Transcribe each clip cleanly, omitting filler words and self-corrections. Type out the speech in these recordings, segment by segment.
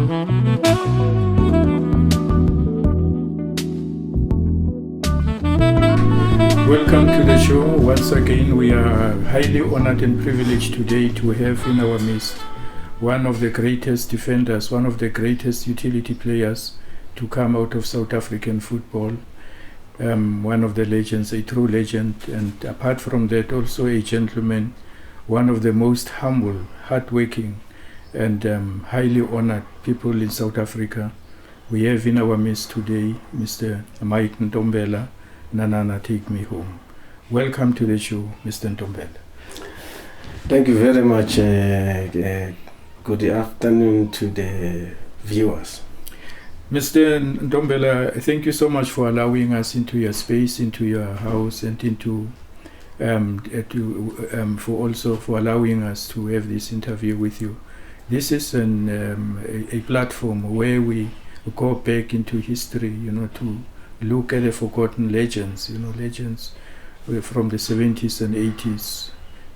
Welcome to the show. Once again, we are highly honored and privileged today to have in our midst one of the greatest defenders, one of the greatest utility players to come out of South African football, one of the legends, a true legend, and apart from that, also a gentleman, one of the most humble, hardworking, and highly honored people in South Africa. We have in our midst today Mr. Mike Ntombela. Nanana, take me home. Welcome to the show, Mr. Ntombela. Thank you very much. Good afternoon to the viewers. Mr. Ntombela, thank you so much for allowing us into your space, into your house, and into for allowing us to have this interview with you. This is a platform where we go back into history, to look at the forgotten legends, legends from the 70s and 80s.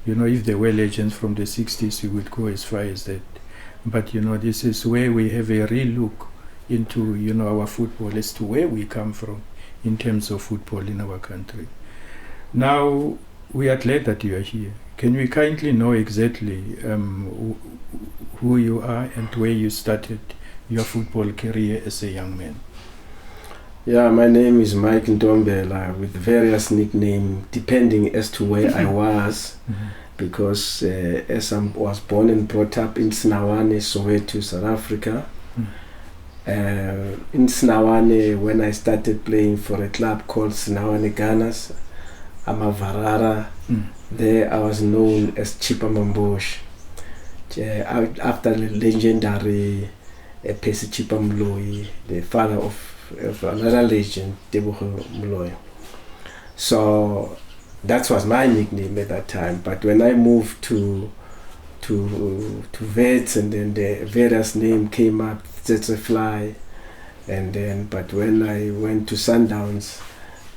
If there were legends from the 60s, we would go as far as that. But, this is where we have a real look into, our football as to where we come from in terms of football in our country. Now, we are glad that you are here. Can we kindly know exactly who you are and where you started your football career as a young man? Yeah, my name is Mike Ntombela, with various nicknames depending as to where I was, because as I was born and brought up in Sundowns, Soweto, South Africa. In Sundowns, when I started playing for a club called Sundowns Gunners, Amavarara, there I was known as Chipa Mambosh, after the legendary Percy Chipa Mloyi, the father of another legend, Tebogo Mloyi. So that was my nickname at that time. But when I moved to Wits, and then the various name came up, Fly, but when I went to Sundowns,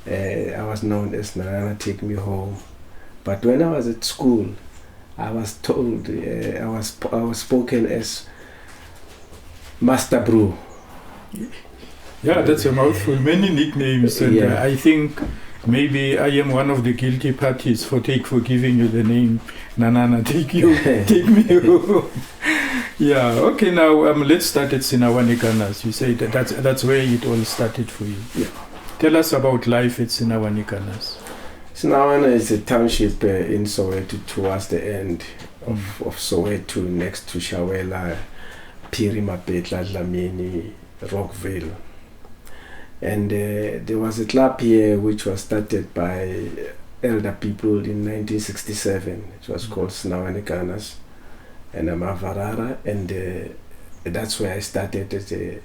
I was known as Nana Take Me Home. But when I was at school, I was told I was spoken as Master Brew. Yeah, that's a mouthful. Many nicknames, and I think maybe I am one of the guilty parties for giving you the name Nanana. Take me home. Yeah. Okay. Now let's start at Sundowns Gunners. You say that's where it all started for you. Yeah. Tell us about life at Sundowns Gunners. Sundowns is a township in Soweto, towards the end of Soweto, next to Shawela, Piri, Mapetla, Dlamini, Rockville. And there was a club here which was started by elder people in 1967. It was called Sundowns Gunners and Amavarara, and that's where I started as a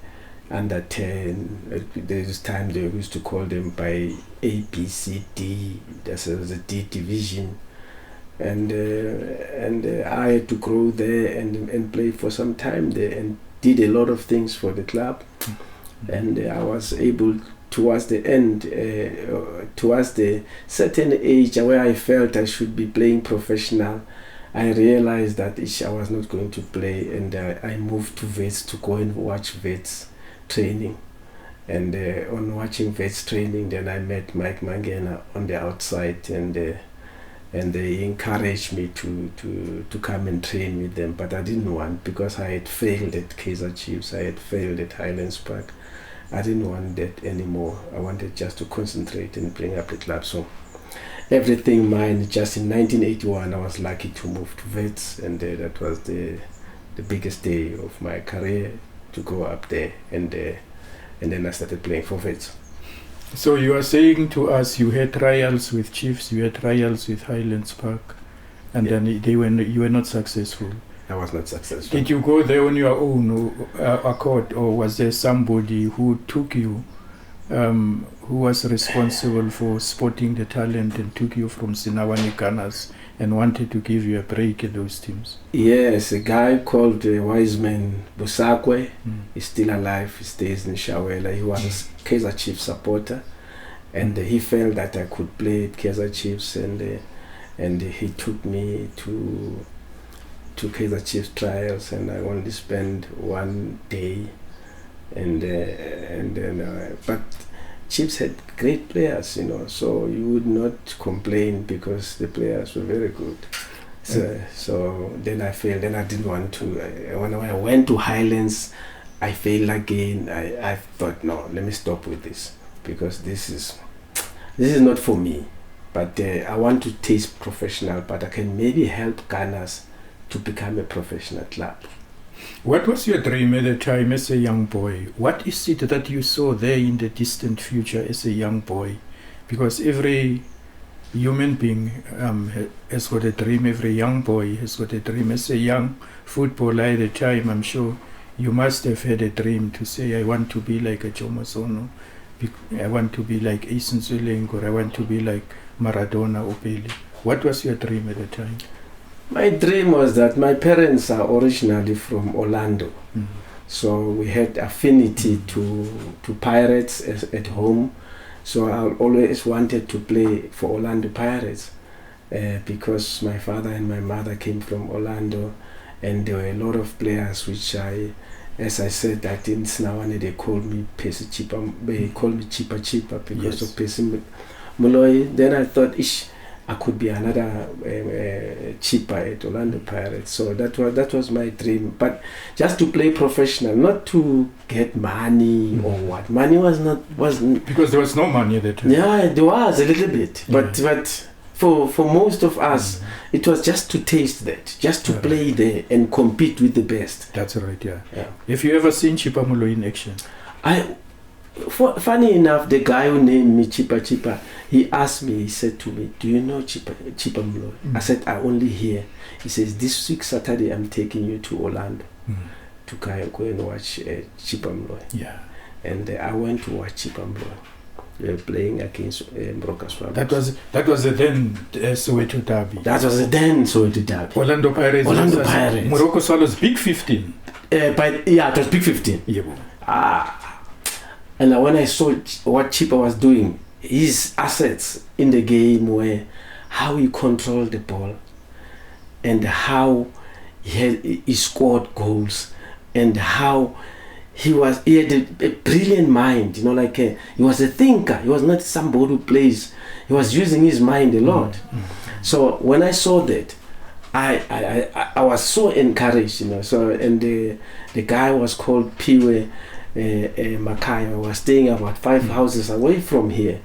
under 10. This time they used to call them by A, B, C, D. That's the D division, and I had to grow there and play for some time there, and did a lot of things for the club. And I was able, towards the end, towards the certain age where I felt I should be playing professional, I realized that I was not going to play, and I moved to Wits to go and watch Wits training. And on watching Wits training, then I met Mike Mangena on the outside, and they encouraged me to come and train with them. But I didn't want, because I had failed at Kaizer Chiefs, I had failed at Highlands Park. I didn't want that anymore. I wanted just to concentrate and bring up the club. So everything mine, just in 1981, I was lucky to move to Wits, and that was the biggest day of my career, to go up there, and then I started playing for Wits. So you are saying to us you had trials with Chiefs, you had trials with Highlands Park, and then you were not successful. I was not successful. Did you go there on your own accord, or was there somebody who took you, who was responsible for spotting the talent and took you from Sundowns Gunners and wanted to give you a break at those teams? Yes, a guy called Wiseman Busakwe is still alive. He stays in Shawela. He was a Kaizer Chiefs supporter, and he felt that I could play at Kaizer Chiefs, and he took me to to Kaizer Chiefs trials, and I only spent 1 day, and then but Chiefs had great players, so you would not complain because the players were very good. So then I failed. Then I didn't want to. When I went to Highlands, I failed again. I thought, no, let me stop with this because this is not for me. But I want to taste professional, but I can maybe help Gunners to become a professional club. What was your dream at the time as a young boy? What is it that you saw there in the distant future as a young boy? Because every human being has got a dream. Every young boy has got a dream. As a young footballer at the time, I'm sure you must have had a dream to say, I want to be like a Jomo Sono, I want to be like Asen Zuleng, or I want to be like Maradona or Pele. What was your dream at the time? My dream was that my parents are originally from Orlando. Mm. So we had affinity to Pirates at home. So I always wanted to play for Orlando Pirates because my father and my mother came from Orlando, and there were a lot of players which as I said, that in Snawane they called me Pesi Chipa, they called me Chipa Chipa because of Pesi Moloi. Then I thought, I could be another Chipa at Orlando Pirates. So that was my dream. But just to play professional, not to get money or what. Money wasn't because there was no money at that time. Yeah, there was a little bit, but for most of us, it was just to taste that, just to play there and compete with the best. That's right. Yeah. Have you ever seen Chipa Moloi in action? Funny enough, the guy who named me Chipa Chipa, he asked me, he said to me, do you know Chipa Moloi? I said, I only hear. He says, this week Saturday I'm taking you to Orlando to go and watch Chipa Moloi. Yeah. And I went to watch Chipa Moloi. They were playing against Moroka Swallows. That was the then Soweto derby. That was the then Soweto derby. Orlando Pirates. Moroka Swallows Big 15. It was Big 15. Yeah. And when I saw what Chipa was doing, his assets in the game were how he controlled the ball and how he scored goals and how he had a brilliant mind, he was a thinker. He was not somebody who plays. He was using his mind a lot. So when I saw that, I was so encouraged, So and the guy was called Piwe Makaya, was staying about 5 houses away from here.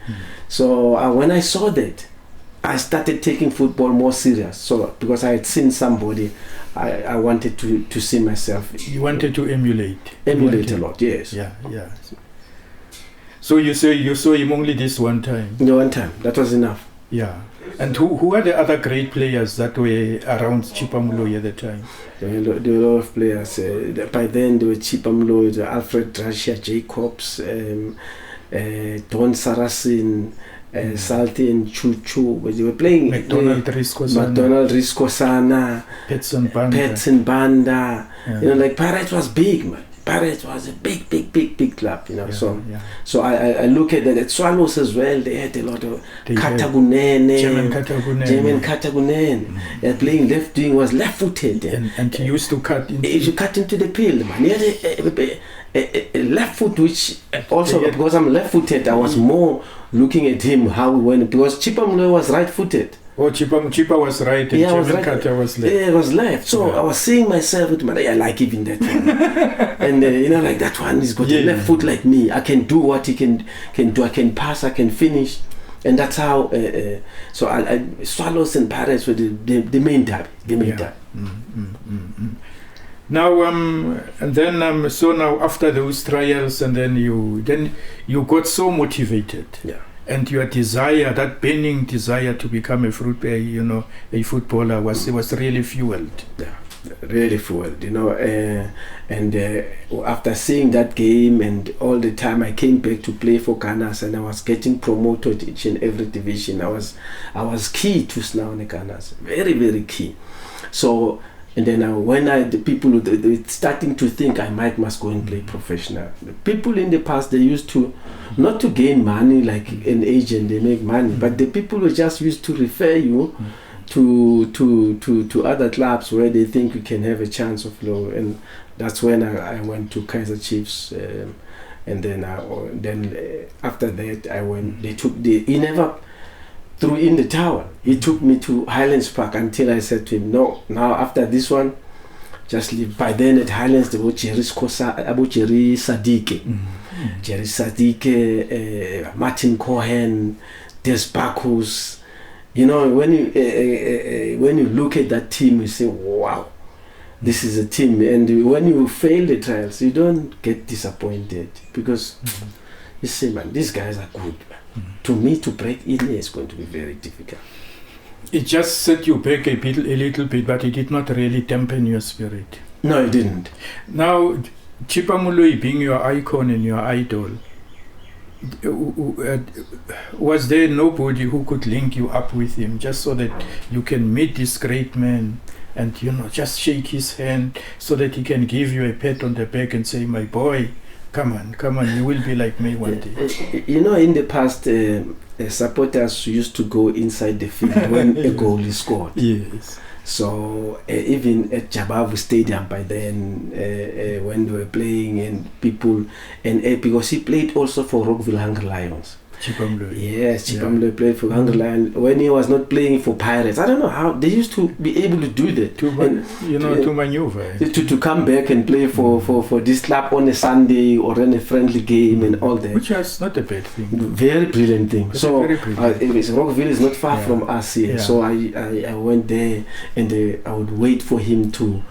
So when I saw that, I started taking football more serious. So because I had seen somebody, I wanted to see myself. You wanted to emulate a lot, yes. Yeah. So you say you saw him only this one time? The one time, that was enough. Yeah. And who are the other great players that were around Chipa Moloi at the time? There were a lot of players. By then, there were Chipa Moloi, Alfred Drasha Jacobs, Don Saracen, Salty and Chuchu. They were playing. McDonald Riscosana, Petson Banda. Yeah. Pirates was big, man. Pirates was a big club, So I look at that. At Swallows as well, they had a lot of Katagunene, German Katagunene. Playing left wing, was left-footed. And he used to cut into... He cut into the field, man. He had a left foot, which also, because I'm left-footed, I was more looking at him, how he went, because Chipa Moloi was right-footed. Oh, Chipa was right and German Kata was left. Yeah, it was left. So I was seeing myself with I like even that one. And that one is got a left foot like me. I can do what he can do. I can pass, I can finish. And that's how so I Swallows and Pirates were the main derby. Now and then so now after those trials, and then you got so motivated. Yeah. And your desire, that burning desire to become a footballer was really fueled. Yeah, really fueled, and after seeing that game and all the time, I came back to play for Gunners, and I was getting promoted each and every division. I was key to Snawane Gunners, very, very key. So, and then when the people were starting to think I must go and play professional. The people in the past, they used to not to gain money like an agent, they make money, but the people were just used to refer you to other clubs where they think we can have a chance of low, and that's when I went to Kaizer Chiefs, and then after that I went. He never threw in the towel. He took me to Highlands Park until I said to him, no, now after this one, just leave. By then at Highlands there was Jerry Sadike, Jerry Sadike, Martin Cohen, Des Bacchus. You know, when you look at that team, you say, wow, this is a team. And when you fail the trials, you don't get disappointed, because you say, man, these guys are good. To me, to break in is going to be very difficult. It just set you back a little bit, but it did not really dampen your spirit. No, it didn't. Now, Chipa Moloi being your icon and your idol, was there nobody who could link you up with him, just so that you can meet this great man and, you know, just shake his hand so that he can give you a pat on the back and say, my boy, come on, you will be like me one day? You know, in the past, supporters used to go inside the field when a goal is scored. Yes. So even at Jabavu Stadium by then, when they were playing, and people, and because he played also for Rockville Hungry Lions. Chipamlo. Yes, Chipamlo played for Hungry Lions when he was not playing for Pirates. I don't know how they used to be able to do that. To maneuver. To come back and play for this club on a Sunday or in a friendly game and all that. Which is not a bad thing. Very brilliant thing. It's so brilliant. Rockville is not far from us here. Yeah. So I went there, and I would wait for him to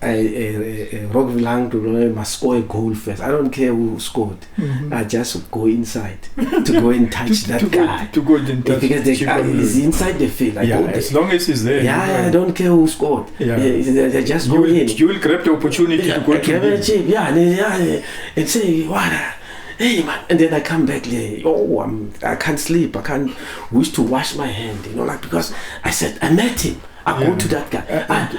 Rockville Hungry must score a goal first. I don't care who scored. I just go inside to go and touch that guy. To go and touch, because the guy is inside the field. As long as he's there. I don't care who scored. They just go in. You will grab the opportunity to go to and say, what? Hey man, and then I come back there. I can't sleep. I can't wish to wash my hand. Because I said I met him. I go to that guy.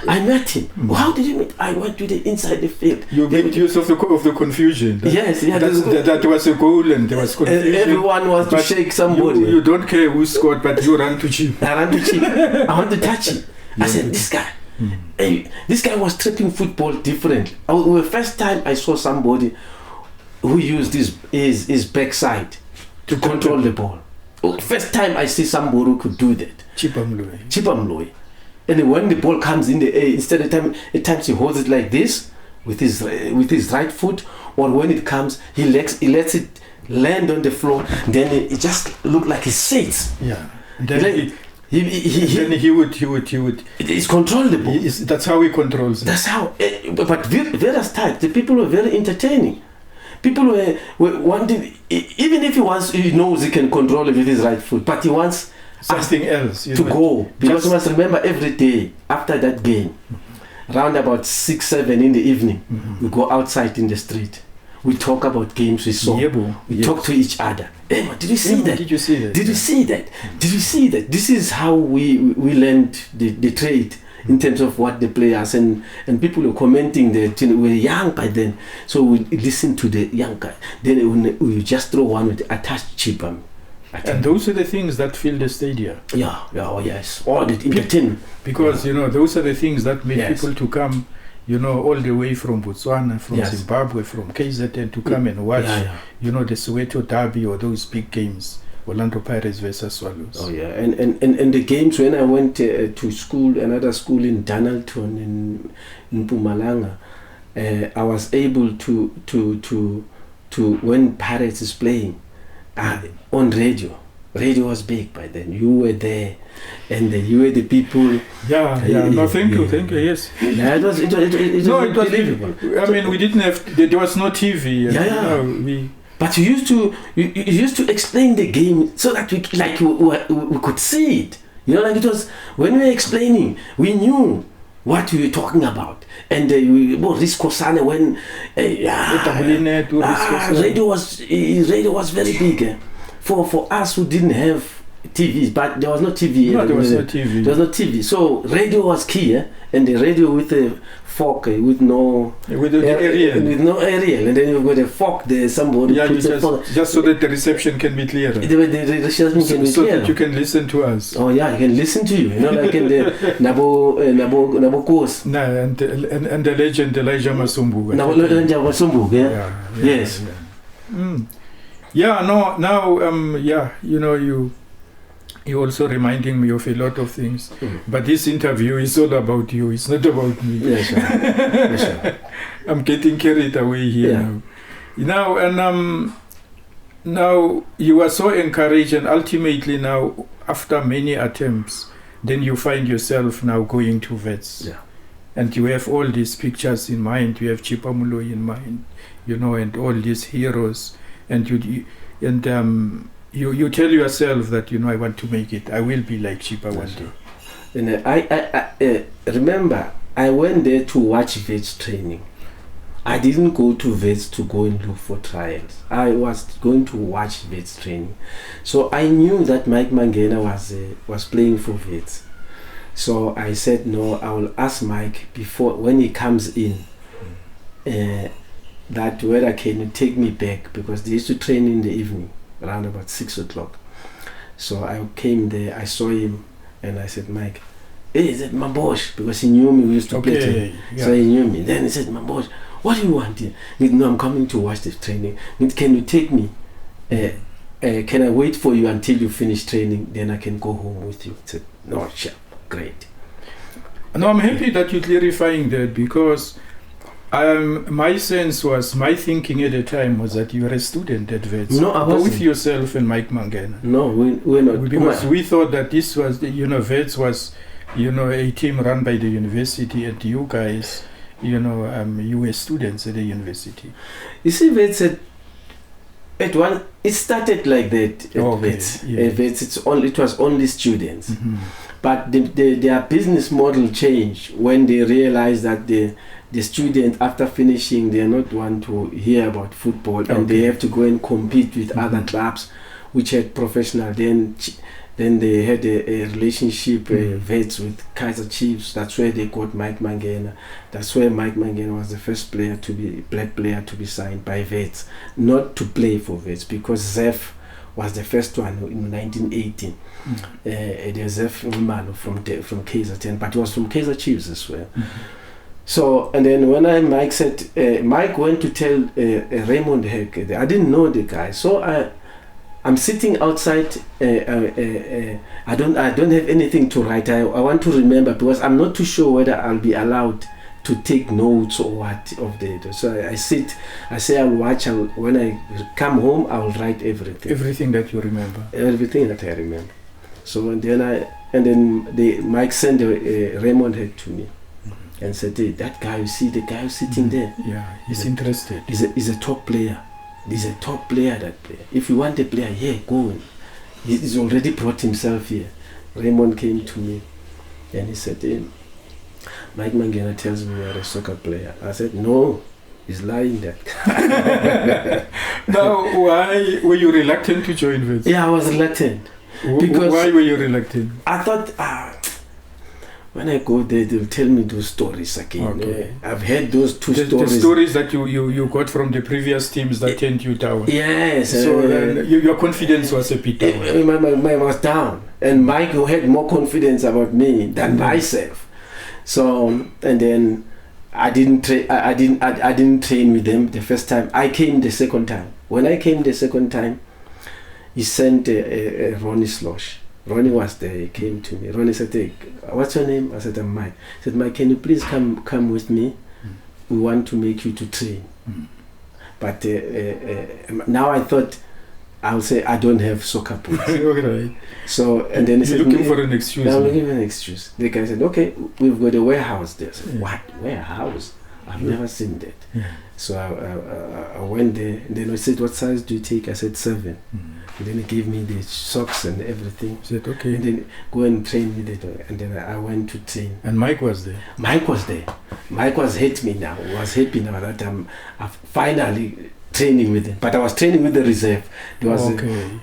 I met him. How did you meet? I went to the inside the field. You made use of the confusion. That was a goal, and there was confusion. Everyone wants to shake somebody. You don't care who scored, but you ran to Chip. I ran to Chip. I want to touch him. I said, this guy. Hey, this guy was tripping football different. The first time I saw somebody who used his backside to control the ball. First time I see somebody who could do that. Chipamloi. And when the ball comes in the air, instead of at times he holds it like this with his right foot, or when it comes, he lets it land on the floor. Then it just look like he sits. Yeah. Then he would. It's controllable. That's how he controls it. That's how. But various types. The people were very entertaining. People were wanting, even if he knows he can control it with his right foot, but he wants something else to go, because you must remember every day after that game, around about 6-7 in the evening, we go outside in the street, we talk about games we saw, we talk to each other. Hey, did you see that? Did you see that? Did you see that? Did you see that? This is how we learned the trade in terms of what the players and people were commenting that we were young by then, so we listen to the young guy. Then we just throw one with attached chip. And those are the things that fill the stadium. All the entertainment. Because those are the things that make people to come, all the way from Botswana, from Zimbabwe, from KZN to come and watch, the Soweto Derby or those big games, Orlando Pirates versus Swallows. And the games when I went to school, another school in Donaldton in Mpumalanga, I was able to when Pirates is playing. On radio was big by then. You were there, and you were the people. Thank you. Yes. It was unbelievable. I mean, we didn't have. There was no TV. But you used to explain the game so that we could see it. It was when we were explaining, we knew what we were talking about. And Riskosane when radio was very big for us who didn't have TV, but there was no TV. No, there was no TV. There was no TV. So radio was key, and the radio with a fork with no aerial. With no aerial, and then you've got a fork there. Somebody puts a fork. Just so that the reception can be clearer. The reception can be so clearer. That you can listen to us. Oh yeah, I can listen to you. You know, like in the Nabo course. Nah, and the legend Elijah Masumbuga. Elijah Masumbuga. Yeah. Yes. Yeah. Yeah. No. Now. Yeah. You know you. You're also reminding me of a lot of things. But this interview is all about you. It's not about me. Yes, sir. Yes, sir. I'm getting carried away here now. Now you are so encouraged, and ultimately now, after many attempts, then you find yourself now going to Wits. Yeah. And you have all these pictures in mind. You have Chipamulo in mind, you know, and all these heroes. And you tell yourself that, you know, I want to make it. I will be like Chipa one day. And I remember, I went there to watch Wits training. I didn't go to Wits to go and look for trials. I was going to watch Wits training. So I knew that Mike Mangena was playing for Wits. So I said, no, I will ask Mike when he comes in, that whether can you take me back, because they used to train in the evening around about 6 o'clock. So I came there, I saw him, and I said, Mike, hey, is it Mambosh? Because he knew me, we used to play together. Yeah. So he knew me. Then he said, Mambosh, what do you want here? He said, no, I'm coming to watch the training. He said, can you take me? Can I wait for you until you finish training? Then I can go home with you. I said, no, sure, great. No, I'm happy that you're clarifying that, because my sense was, my thinking at the time was that you were a student at Wits. No, I wasn't. Both yourself and Mike Mangena. No, we're not. Because we thought that this was, Wits was, a team run by the university, and you guys, you were students at the university. You see, Wits it started like that at Wits. Yeah. At Wits, it was only students. Mm-hmm. But their business model changed when they realized that the student, after finishing, they are not want to hear about football, and they have to go and compete with other clubs which had professional. Then they had a relationship Wits with Kaizer Chiefs. That's where they got Mike Mangena. That's where Mike Mangena was the first black player to be signed by Wits, not to play for Wits, because Zef was the first one in 1918. There's Zef Umalo from KZN, but he was from Kaizer Chiefs as well. So, and then when Mike said, Mike went to tell Raymond Heck, I didn't know the guy, so I'm sitting outside. I don't have anything to write. I want to remember, because I'm not too sure whether I'll be allowed to take notes or what of the. So I sit. I say I'll watch. When I come home, I'll write everything. Everything that you remember. Everything that I remember. So then Mike sent Raymond Heck to me. And said, hey, that guy, you see the guy who's sitting there? Yeah, he's interested. He's a top player. He's a top player, that player. If you want a player, go. He's already brought himself here. Raymond came to me and he said, hey, Mike Mangena tells me you're a soccer player. I said, no, he's lying that. Now, why were you reluctant to join Wits? Yeah, I was reluctant. Because why were you reluctant? I thought, when I go there, they'll tell me those stories again. Okay. I've heard those stories. The stories that you got from the previous teams that turned you down. Yes. So your confidence was a bit down. Mine was down. And Mike had more confidence about me than myself. So, and then I didn't train with them the first time. I came the second time. When I came the second time, he sent Ronnie Slosh. Ronnie was there. He came to me. Ronnie said, hey, what's your name? I said, I'm Mike. He said, Mike, can you please come with me? We want to make you to train. But now I thought, I'll say I don't have soccer boots. Okay. So, and then he said, looking for an excuse. I'm looking for an excuse. The guy said, okay, we've got a warehouse there. I said, what? Warehouse? I've never seen that. Yeah. So I went there, and then he said, what size do you take? I said 7. And then he gave me the socks and everything. He said, okay. And then go and train me there. And then I went to train. And Mike was there? Mike was there. Mike was happy now. That I've finally training with them. But I was training with the reserve. There was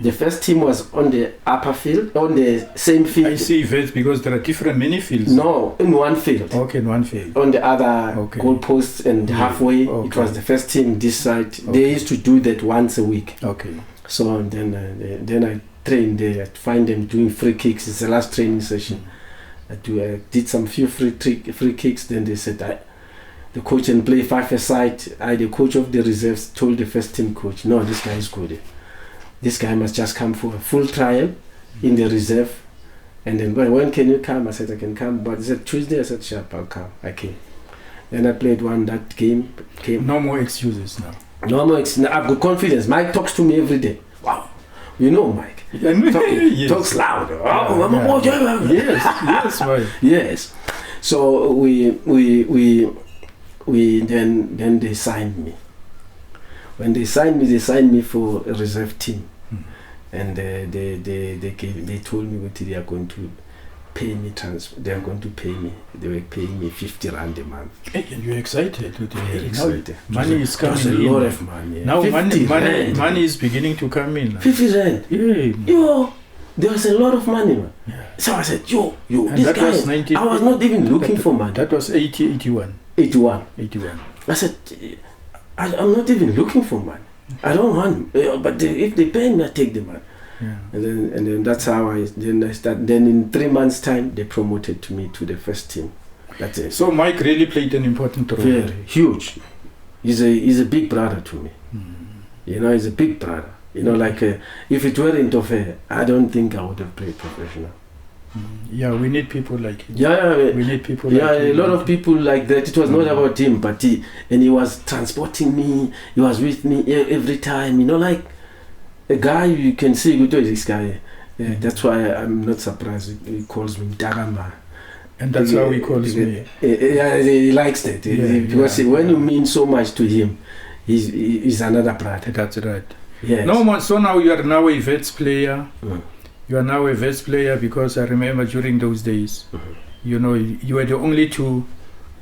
the first team was on the upper field, on the same field. I see Wits because there are different mini fields. No, in one field. Okay, in one field. On the other goalposts and halfway, it was the first team this side. They used to do that once a week. Okay. So then I trained there. I find them doing free kicks. It's the last training session. I did some few free kicks. Then they said, the coach and play 5-a-side. The coach of the reserves told the first team coach, no, this guy is good. This guy must just come for a full trial in the reserve. And then, when can you come? I said, I can come. But he said, Tuesday. I said, sharp, I'll come. I came. Then I played that game. No more excuses now. No more excuses. I've got confidence. Mike talks to me every day. Wow. You know Mike. Talks loud. Yes, right. Yes. So then they signed me. When they signed me for a reserve team, and they told me what they are going to pay me. They are going to pay me. They were paying me 50 rand a month. Hey, and you're excited? Very excited. Money is coming in. A lot of money. Now money is beginning to come in. 50 rand. Yeah. Yo, there was a lot of money, man. Yeah. So I said, yo, and this guy. Was I was not even looking for money. That was 81. 81. I said, I'm not even looking for money. I don't want, but if they pay me, I take the money. Yeah. And then that's how I started. Then in 3 months' time, they promoted me to the first team. That's it. So Mike really played an important role. Very huge. He's a big brother to me. He's a big brother. Like if it weren't of her, I don't think I would have played professional. Yeah, we need people like him. Yeah, we need people like him. A lot of people like that. It was not about him, but he was transporting me. He was with me every time. Like a guy you can see, good to this guy. That's why I'm not surprised he calls me Dagama. And that's how he calls me. He likes that. Because when you mean so much to him, he's another brother. That's right. Yes. No, so now you are now a Wits player. You are now a Wits player because I remember during those days, you were the only two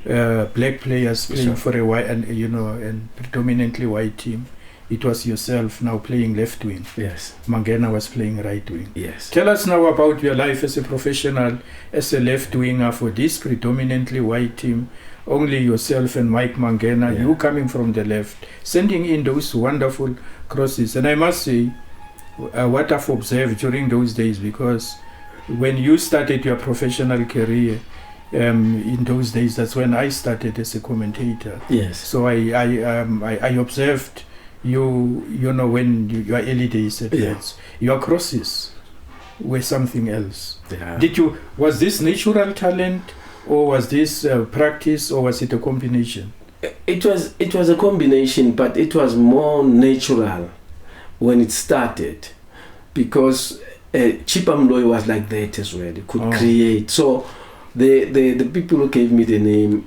black players playing for a white and predominantly white team. It was yourself now playing left wing. Yes. Mangena was playing right wing. Yes. Tell us now about your life as a professional, as a left winger for this predominantly white team. Only yourself and Mike Mangena, you coming from the left, sending in those wonderful crosses. And I must say, what I've observed during those days, because when you started your professional career, in those days, that's when I started as a commentator. Yes. So I observed when your early days at Wits, your crosses were something else. Yeah. Was this natural talent, or was this practice, or was it a combination? It was a combination, but it was more natural when it started, because Chipamloy was like that as well. They could create. So the people who gave me the name,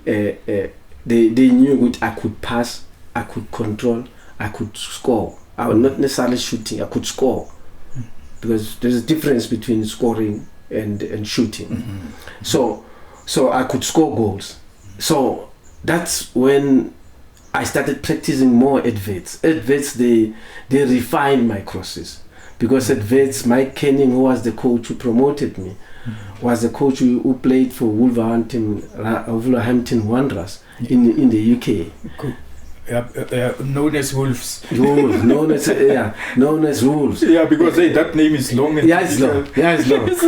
they knew what I could pass, I could control, I could score. I was not necessarily shooting, I could score. Because there's a difference between scoring and shooting. So I could score goals. So that's when I started practicing more at Wits. At Wits, they refined my crosses. Because at Wits, Mike Kenning, who was the coach who promoted me, was the coach who played for Wolverhampton Wanderers in the UK. Cool. Known as Wolves. known as Wolves. Yeah, because that name is long. And it's long.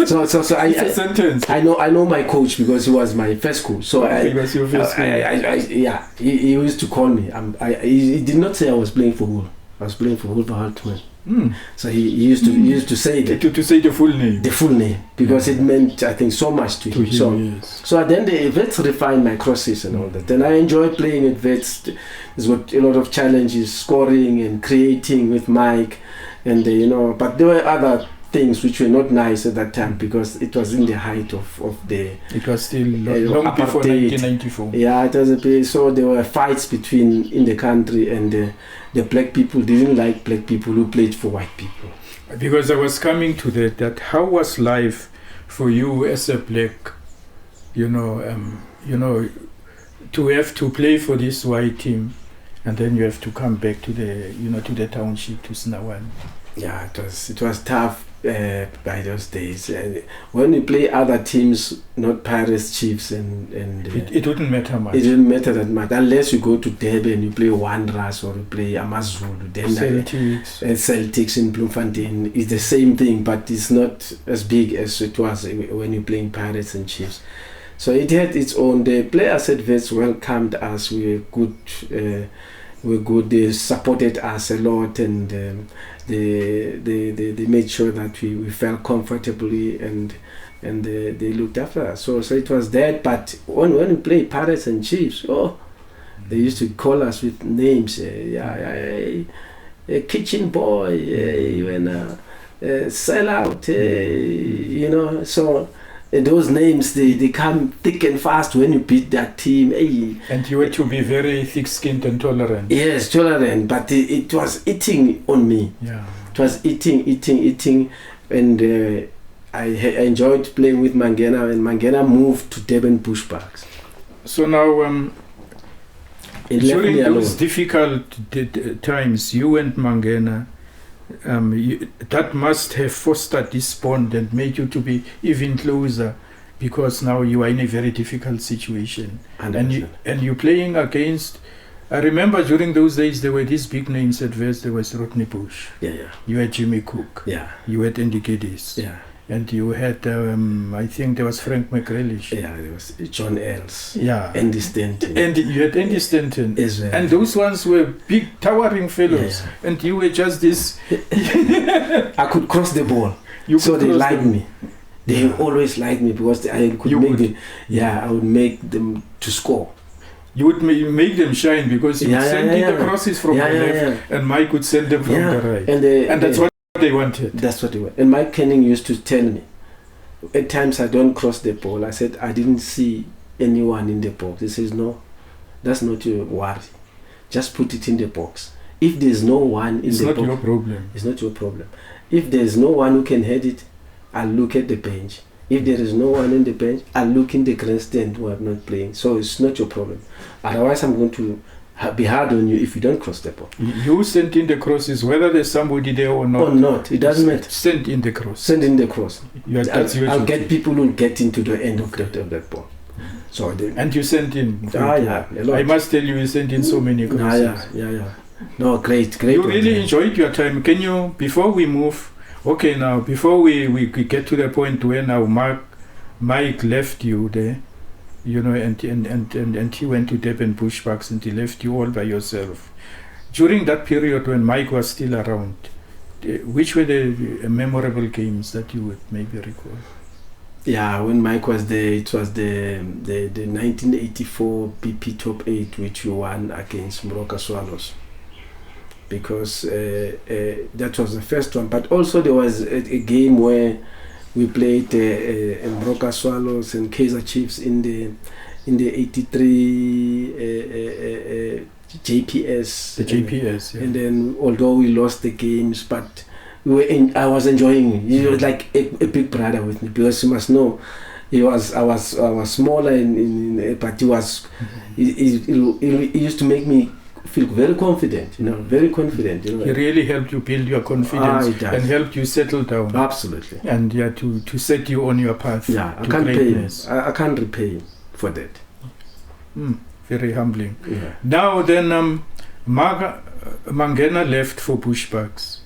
So it's a sentence. I know my coach because he was my first coach. So he was your first coach. He used to call me. He did not say I was playing for Wolves. I was playing for Wolverhampton. So he used to say that. To say the full name. The full name, because it meant, I think, so much to him. So then the Wits refined my crosses and all that. Then I enjoyed playing at Wits. There's got a lot of challenges, scoring and creating with Mike, and but there were other things which were not nice at that time, because it was in the height of the. It was still long before 1994. Yeah, it was so there were fights in the country, and the black people didn't like black people who played for white people. Because I was coming to that how was life for you as a black, to have to play for this white team, and then you have to come back to the township, to Sundowns. Yeah, it was tough by those days. When we play other teams, not Pirates, Chiefs, and it wouldn't matter much. It didn't matter that much unless you go to Durban, you play Wanderers or you play AmaZulu. Then Celtics in Bloemfontein. It's the same thing, but it's not as big as it was when you're playing Pirates and Chiefs. So it had its own. The players at Wits welcomed us. We were good. They supported us a lot, and they made sure that we felt comfortably, and they looked after us. So it was that. But when we play Pirates and Chiefs, they used to call us with names. A kitchen boy, sell out, so. Those names, they come thick and fast when you beat that team. Hey. And you had to be very thick-skinned and tolerant. Yes, tolerant, but it was eating on me. Yeah. It was eating, and I enjoyed playing with Mangena, and Mangena moved to Durban Bushbucks. So now, during those difficult times, you and Mangena, that must have fostered this bond and made you to be even closer, because now you are in a very difficult situation. And you're playing against. I remember during those days there were these big names at West. There was Rodney Bush. Yeah. You had Jimmy Cook. Yeah. You had Andy Geddes. Yeah. And you had, I think there was Frank McGrealish. Yeah, there was John Els. Yeah. Andy Stanton. And you had Andy Stanton. Israel. And those ones were big, towering fellows. Yeah. And you were just this. I could cross the ball. So they liked me. They always liked me because I could I would make them to score. You would make them shine because you would send in the crosses from the left, and Mike would send them from the right. And that's what they wanted. That's what they wanted. And Mike Kenning used to tell me, at times I don't cross the ball. I said, I didn't see anyone in the box. He says, no, that's not your worry. Just put it in the box. If there's no one in the box, it's not your problem. It's not your problem. If there's no one who can head it, I'll look at the bench. If there is no one in the bench, I'll look in the grandstand who are not playing. So it's not your problem. Otherwise, I'm going to be hard on you if you don't cross the ball. You send in the crosses, whether there's somebody there or not. Or not, it doesn't matter. Send in the cross. Send in the cross. I'll get people who get into the end of that ball. So and you sent in. A lot. I must tell you, you sent in so many crosses. Yeah. No, great. You really enjoyed your time. Can you, before we move, before we get to the point where now Mike left you there, and he went to Durban Bushbucks and he left you all by yourself. During that period when Mike was still around, which were the memorable games that you would maybe recall? Yeah, when Mike was there, it was the 1984 BP Top 8, which we won against Moroka Swallows. Because that was the first one, but also there was a game where we played Moroka Swallows and Kaizer Chiefs in the 83 JPS. The JPS, and then although we lost the games, but I was enjoying it. He was like a big brother with me, because you must know, I was smaller, but he was. He used to make me feel very confident, very confident. He really helped you build your confidence and helped you settle down. Absolutely. And to set you on your path to greatness. I can't repay him for that. Very humbling. Yeah. Now then, Mangena left for Bushbucks,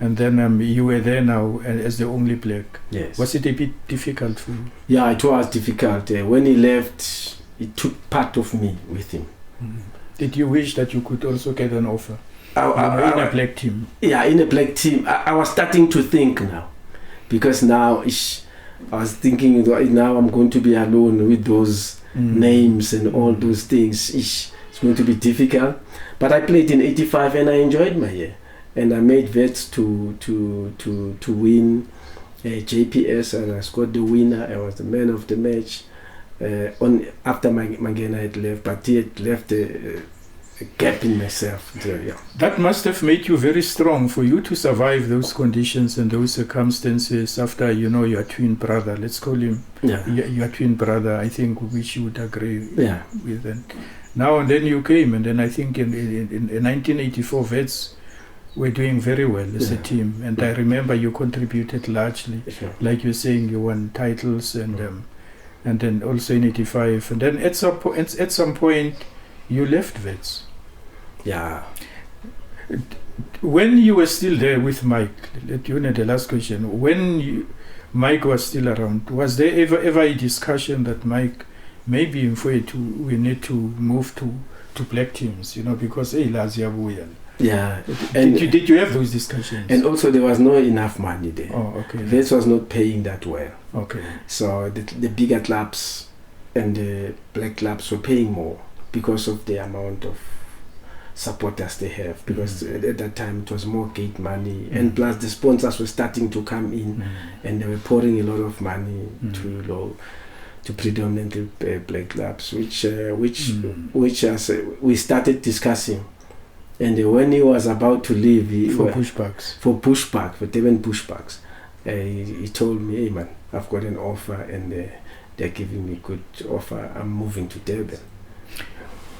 and then you were there now as the only black. Yes. Was it a bit difficult for you? Yeah, it was difficult. When he left, he took part of me with him. Did you wish that you could also get an offer in a black team? Yeah, in a black team. I was starting to think now, because now I was thinking, now I'm going to be alone with those names and all those things. It's going to be difficult. But I played in 85 and I enjoyed my year. And I made Wits to win JPS, and I scored the winner. I was the man of the match. After Mangena had left, but he had left a gap in myself. That must have made you very strong for you to survive those conditions and those circumstances after, your twin brother, let's call him your twin brother, I think, which you would agree with. Now and then you came, and then I think in 1984 Wits were doing very well as a team, and I remember you contributed largely, like you're saying, you won titles, and then also in '85, and then at some point you left Wits. Yeah. When you were still there with Mike, let you know the last question. When Mike was still around, was there ever a discussion that Mike, maybe we need to move to black teams, because yeah. And did you have those discussions? And also there was not enough money there. Oh, okay. This was not paying that well. Okay. So the bigger clubs and the black clubs were paying more because of the amount of supporters they have, because at that time it was more gate money, and plus the sponsors were starting to come in, and they were pouring a lot of money to predominantly black clubs, which as we started discussing. And when he was about to leave, for Durban pushbacks, he told me, "Hey man, I've got an offer, and they're giving me good offer. I'm moving to Durban."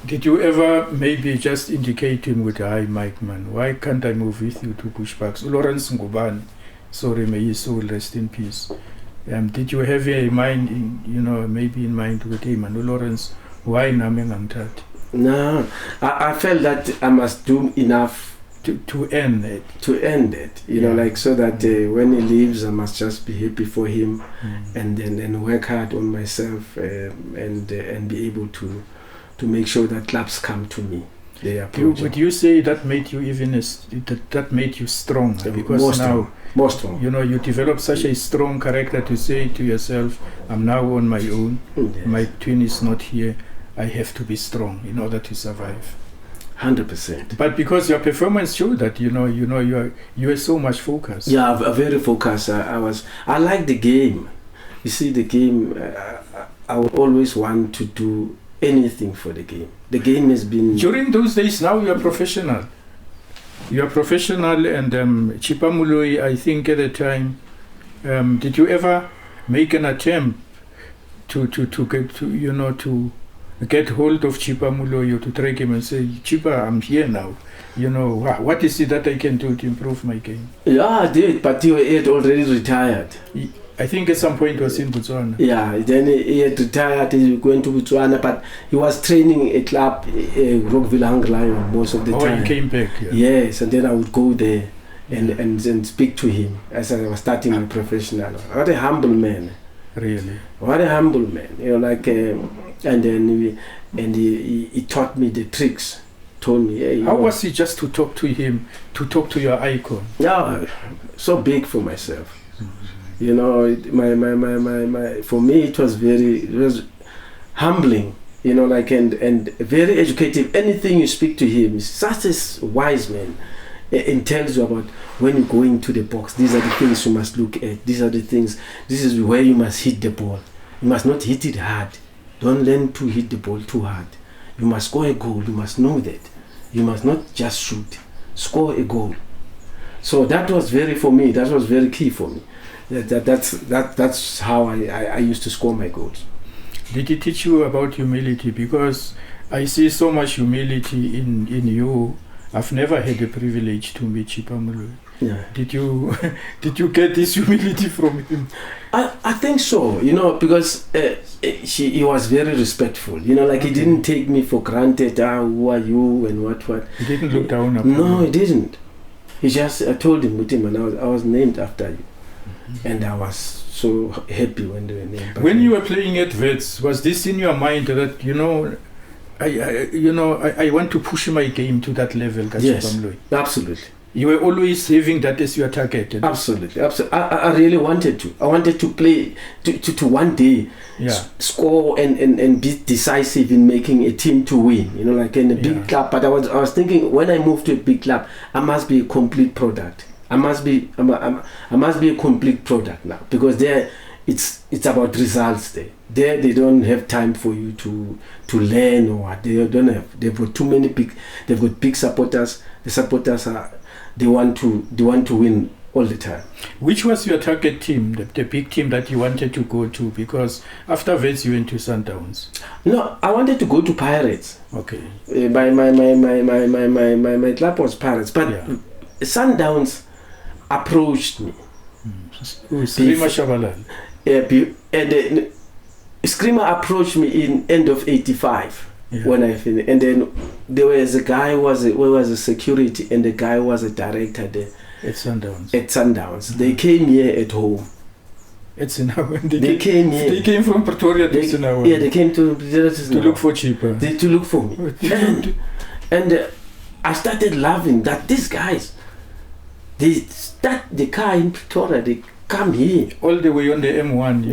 Did you ever maybe just indicate to him with, "Hi Mike man, why can't I move with you to Pushbacks?" Lawrence Ngubane, sorry, may his soul rest in peace. Did you have a mind, maybe in mind with, "Hey man, Lawrence, why nami ngangithathi?" No, I felt that I must do enough to end it. So that when he leaves, I must just be happy for him, and then work hard on myself, and be able to make sure that clubs come to me. Would you say that made you that made you stronger? Because more strong. You develop such a strong character to say to yourself, "I'm now on my own. Yes. My twin is not here. I have to be strong in order to survive." 100%. But because your performance showed that you were so much focused. Yeah, very focused. I like the game. You see, the game. I would always want to do anything for the game. The game has been... During those days, now you are professional. You are professional, and Chipa Moloi, I think at the time, did you ever make an attempt to get hold of Chipa Moloi, or to track him and say, "Chipa, I'm here now. What is it that I can do to improve my game?" Yeah, I did, but he had already retired. I think at some point he was in Botswana. Yeah, then he had retired, he was going to Botswana, but he was training a club, Rockville Hung Lion, most of the time. Oh, he came back, yeah. Yes, and then I would go there and speak to him as I was starting my professional. What a humble man. Really? What a humble man. And then he taught me the tricks. Told me, "Hey." How was it just to talk to him, to talk to your icon? Yeah, so big for myself. My for me it was humbling, and very educative. Anything you speak to him, he's such a wise man, and tells you about when you go into the box. These are the things you must look at. These are the things. This is where you must hit the ball. You must not hit it hard. Don't learn to hit the ball too hard. You must score a goal. You must know that. You must not just shoot. Score a goal. So that was for me. That was very key for me. That's how I used to score my goals. Did he teach you about humility? Because I see so much humility in you. I've never had the privilege to meet Chipa Moloi. Yeah. Did you get this humility from him? I think so, because he was very respectful. He didn't take me for granted. Who are you and what? He didn't look down upon you. No, he didn't. He just, I told him, "Mutima, I was named after you." And I was so happy when they were named. When you were playing at Wits, was this in your mind that I want to push my game to that level? Yes, absolutely. You were always having that as your target. Absolutely. I really wanted to. I wanted to play to one day score and be decisive in making a team to win. In a big club. But I was thinking, when I moved to a big club, I must be a complete product. I must be a complete product now, because there it's about results. There they don't have time for you to learn or what. They don't have. They've got too many big. They've got big supporters. The supporters they want to win all the time. Which was your target team, the big team that you wanted to go to? Because after Wits you went to Sundowns. No, I wanted to go to Pirates. Okay. My club was Pirates, but Sundowns approached me. Screamer Shabalala. And Screamer approached me in end of '85 when I finished. And then there was a guy who was a security, and the guy was a director there. At Sundowns. They came here at home. They came here. They came from Pretoria to Sundowns. Yeah, they came to look for cheaper. To look for me. and I started loving that these guys, they start the car in Pretoria, they come here. All the way on the M1.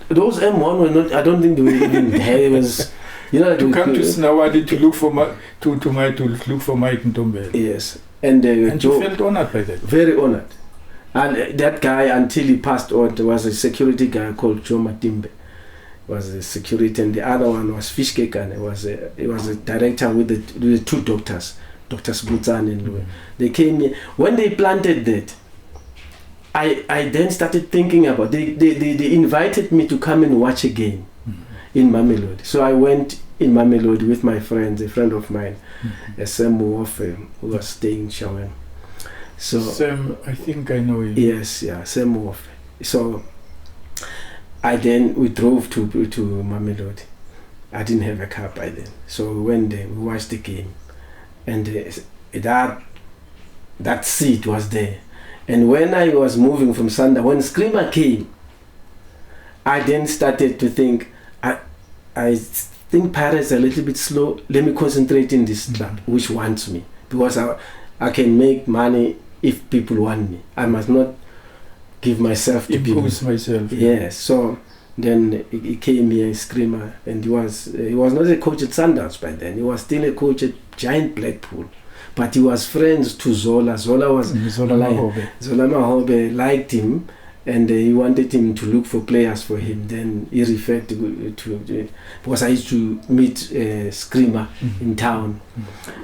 Those M1 were not, I don't think they were even there. It was, to come to Snawadi to look for look for Mike Ntombela. Yes. And you felt honored by that? Very honored. And that guy, until he passed on, there was a security guy called Joe Matimbe. Was a security, and the other one was Fishkekan. He was a director with the two doctors, Drs. Butzan and They came here. When they planted that, I then started thinking about they invited me to come and watch a game in Mamelodi. So I went in Mamelodi with my friends, a friend of mine, Sam Muofe, who was staying in Shawen. So Sam, I think I know him. Yes, Sam Muofe. So we drove to Mamelodi. I didn't have a car by then. So we went there, we watched the game. And that seat was there. And when I was moving from Sundowns, when Screamer came, I then started to think, I think Pirates are a little bit slow. Let me concentrate in this club, which wants me. Because I can make money if people want me. I must not give myself to people. Impose myself. Yes. So then he came here, Screamer, and he was not a coach at Sundowns by then. He was still a coach at Giant Blackpool. But he was friends to Zola. Zola Mahobe liked him, and he wanted him to look for players for him. Then he referred to because I used to meet Screamer in town.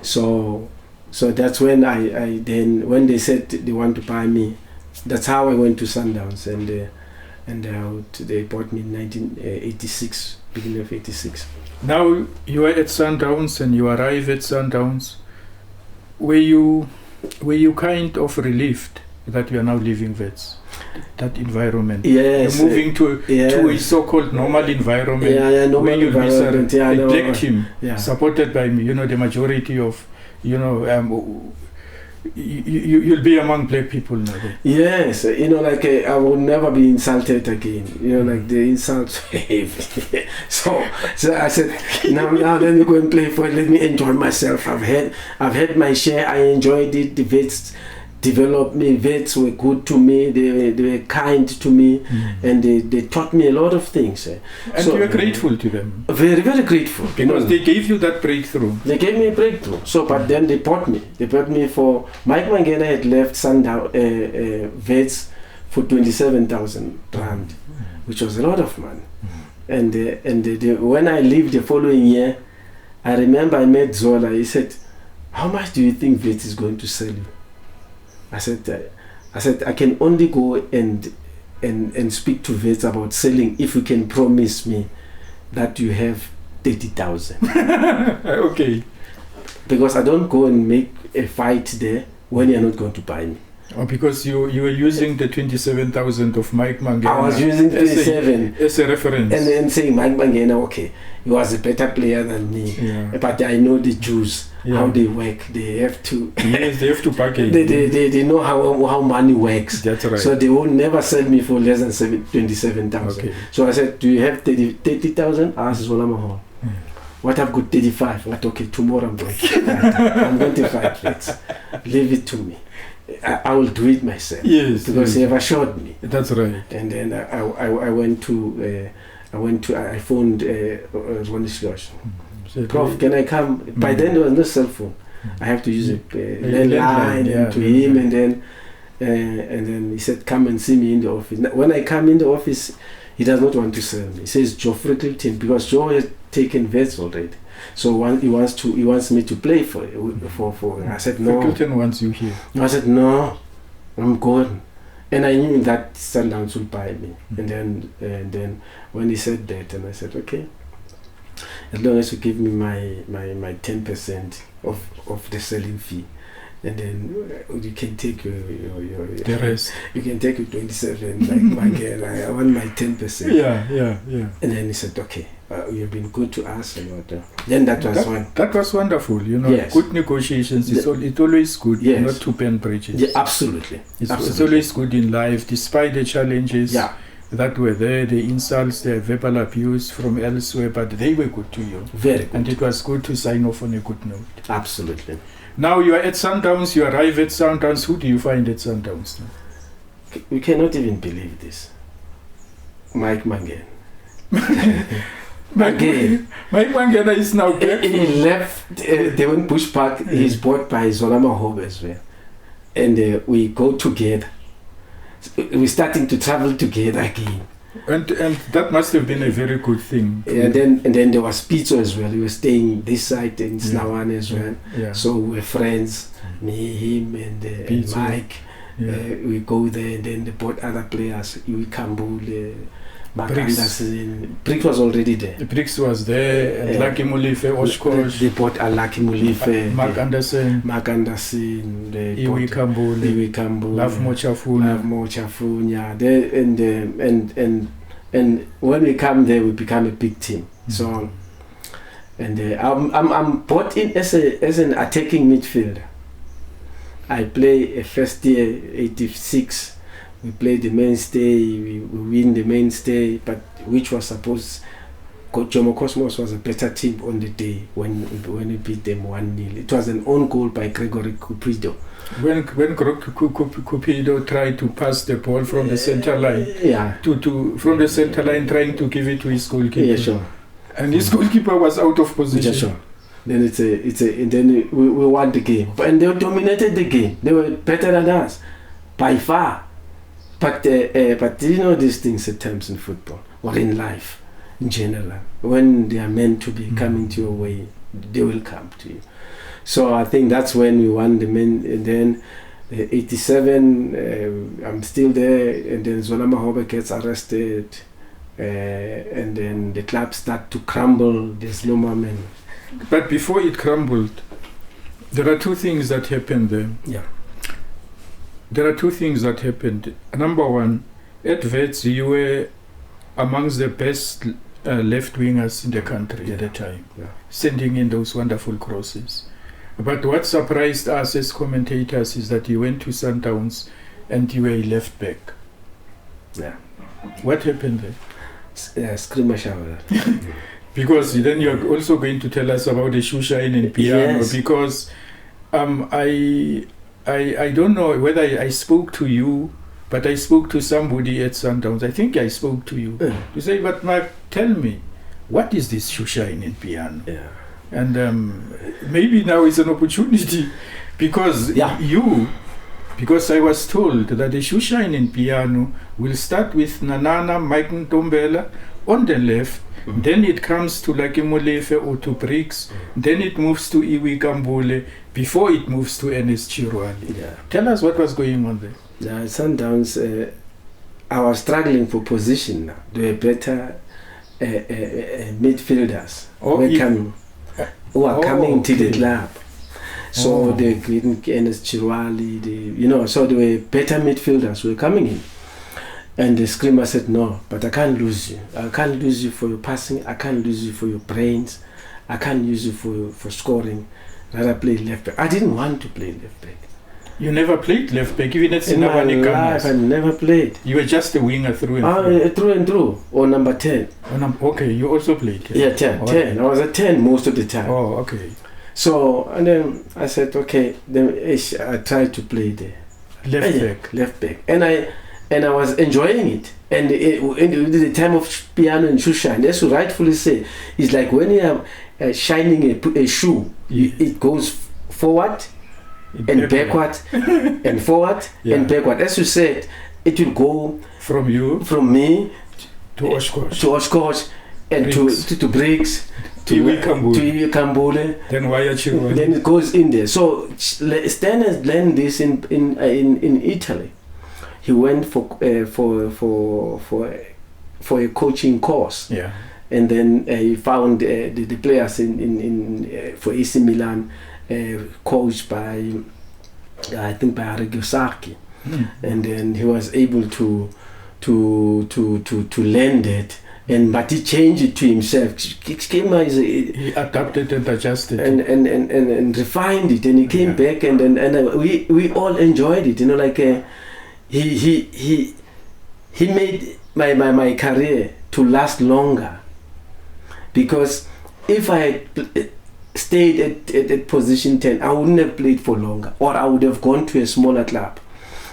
So that's when when they said they want to buy me, that's how I went to Sundowns, and they bought me in 1986, beginning of '86. Now you are at Sundowns and you arrive at Sundowns. Were you kind of relieved that you are now leaving Wits, that environment? Yes. You're moving to a so-called normal environment. Normal environment. A black team, supported by the majority of, you'll be among black people now. Yes, I will never be insulted again. The insults. so I said, now let me go and play for it. Let me enjoy myself. I've had my share. I enjoyed it. The Wits developed me. Wits were good to me. They were kind to me, and they taught me a lot of things. And you were grateful to them. Very, very grateful. Because they gave you that breakthrough. They gave me a breakthrough. So, but then they bought me. They bought me for Mike Mangena had left Sundowns Wits for 27,000 rand, which was a lot of money. And when I left the following year, I remember I met Zola. He said, "How much do you think Wits is going to sell you?" I said, I can only go and speak to Wits about selling if you can promise me that you have 30,000. Okay. Because I don't go and make a fight there when you're not going to buy me. Because you were using the 27,000 of Mike Mangena. I was using 27 as a reference. And then saying Mike Mangena, okay, he was a better player than me. But I know the Jews, how they work. They have to. Yes, they have to bargain. They know how money works. That's right. So they will never sell me for less than 27,000. Okay. So I said, do you have 30,000? I asked Zola Mahon. What, I've got 35. What, okay, tomorrow I'm going to fight. I'm going to fight Wits. Leave it to me. I will do it myself. Yes, because he ever showed me. That's right. And then I phoned Ronnie Slosh. Prof, can I come? By then there was no cell phone. I have to use a landline to him, and then he said, come and see me in the office. Now, when I come in the office, he does not want to sell me. He says Joe Frickleton, because Joe has taken Wits already. So he wants me to play for. I said no. Frickleton wants you here. I said no. I'm gone. And I knew that Sundowns would buy me. And then when he said that, and I said, okay, as long as you give me my 10% of the selling fee, and then you can take your the rest. You can take your 27, like my girl. I want my 10%. Yeah. And then he said, okay, you've been good to us and what. Then that was wonderful. Yes. Good negotiations. It's always good not to burn bridges. Yeah, absolutely. It's always good in life, despite the challenges that were there, the insults, the verbal abuse from elsewhere, but they were good to you. Very good. And it was good to sign off on a good note. Absolutely. Now you are at Sundowns, you arrive at Sundowns. Who do you find at Sundowns now? You cannot even believe this. Mike Mangen. Mike Mangena is now back. He left Devon Bush Park. He's bought by Zolama Hobe as well. And we go together. We're starting to travel together again. And that must have been a very good thing. And then there was Pizzo as well. He was staying this side in Snawan as well. Yeah. So we were friends, me, him, and Mike. We go there, and then they brought other players. Yui Kambule, Mark Anderson. Briggs was already there. Briggs was there, and Lucky Mulife, Oshkosh. They brought Lucky Mulife, Mark Anderson, Iwi Kambule, Love Mochafunya. And when we come there, we become a big team. So, and I'm brought in as an attacking midfielder. I play a first year, 86. We play the mainstay, we win the mainstay, but which was supposed, Jomo Cosmos was a better team on the day when we beat them 1-0. It was an own goal by Gregory Cupido. When Cupido tried to pass the ball from the center line, from the center line, trying to give it to his goalkeeper. Yeah, sure. And his goalkeeper was out of position. Yeah, sure. Then then we won the game, and they dominated the game. They were better than us by far. But these things at times in football or in life in general, when they are meant to be coming to your way, they will come to you. So I think that's when we won the men. And then 87, I'm still there, and then Zola Mahobe gets arrested, and then the club start to crumble. There's no moment. But before it crumbled, there are two things that happened there. Yeah. There are two things that happened. Number one, at Wits, you were amongst the best left wingers in the country at the time, sending in those wonderful crosses. But what surprised us as commentators is that you went to Sundowns and you were a left back. Yeah. What happened there? Screamer shower. Because then you're also going to tell us about the shoe shine and piano. Yes. Because I don't know whether I spoke to you, but I spoke to somebody at Sundowns. I think I spoke to you. To say, but Mark, tell me, what is this shoe shine and piano? Yeah. And maybe now is an opportunity because because I was told that the shoe shine and piano will start with Nanana, Mike Ntombela on the left. Then it comes to Lucky Mulife or to Briggs. Then it moves to Iwi Kambule before it moves to Ernest Chirwali. Yeah. Tell us what was going on there. Sundowns, I was struggling for position now. They were better midfielders who are coming to the club. So they didn't Ernest Chirwali, so they were better midfielders who were coming in. And the screamer said, no, but I can't lose you. I can't lose you for your passing. I can't lose you for your brains. I can't use you for scoring. Rather play left back. I didn't want to play left back. You never played left back, even at in my life. I never played. You were just a winger through and through. Through and through, or number 10. Okay, you also played. Yeah, 10. 10. I was at 10 most of the time. Oh, okay. So, and then I said, okay. Then I tried to play the left back, and I was enjoying it. And in the time of piano and shoe shine, as you rightfully say, it's like when you are shining a shoe, it goes forward and backward and forward and backward. As you said, it will go from me to Oshkosh and Briggs Iwi Kambule. Then why are you? Then it goes in there. So Stan has learned this in Italy. He went for a coaching course. Yeah. And then he found the players for AC Milan, coached by I think by Arrigo Sacchi. And then he was able to learn it, but he changed it to himself. He adapted and adjusted and refined it, and he came back, and we all enjoyed it. Like he made my career to last longer, because if I had stayed at position 10, I wouldn't have played for longer, or I would have gone to a smaller club.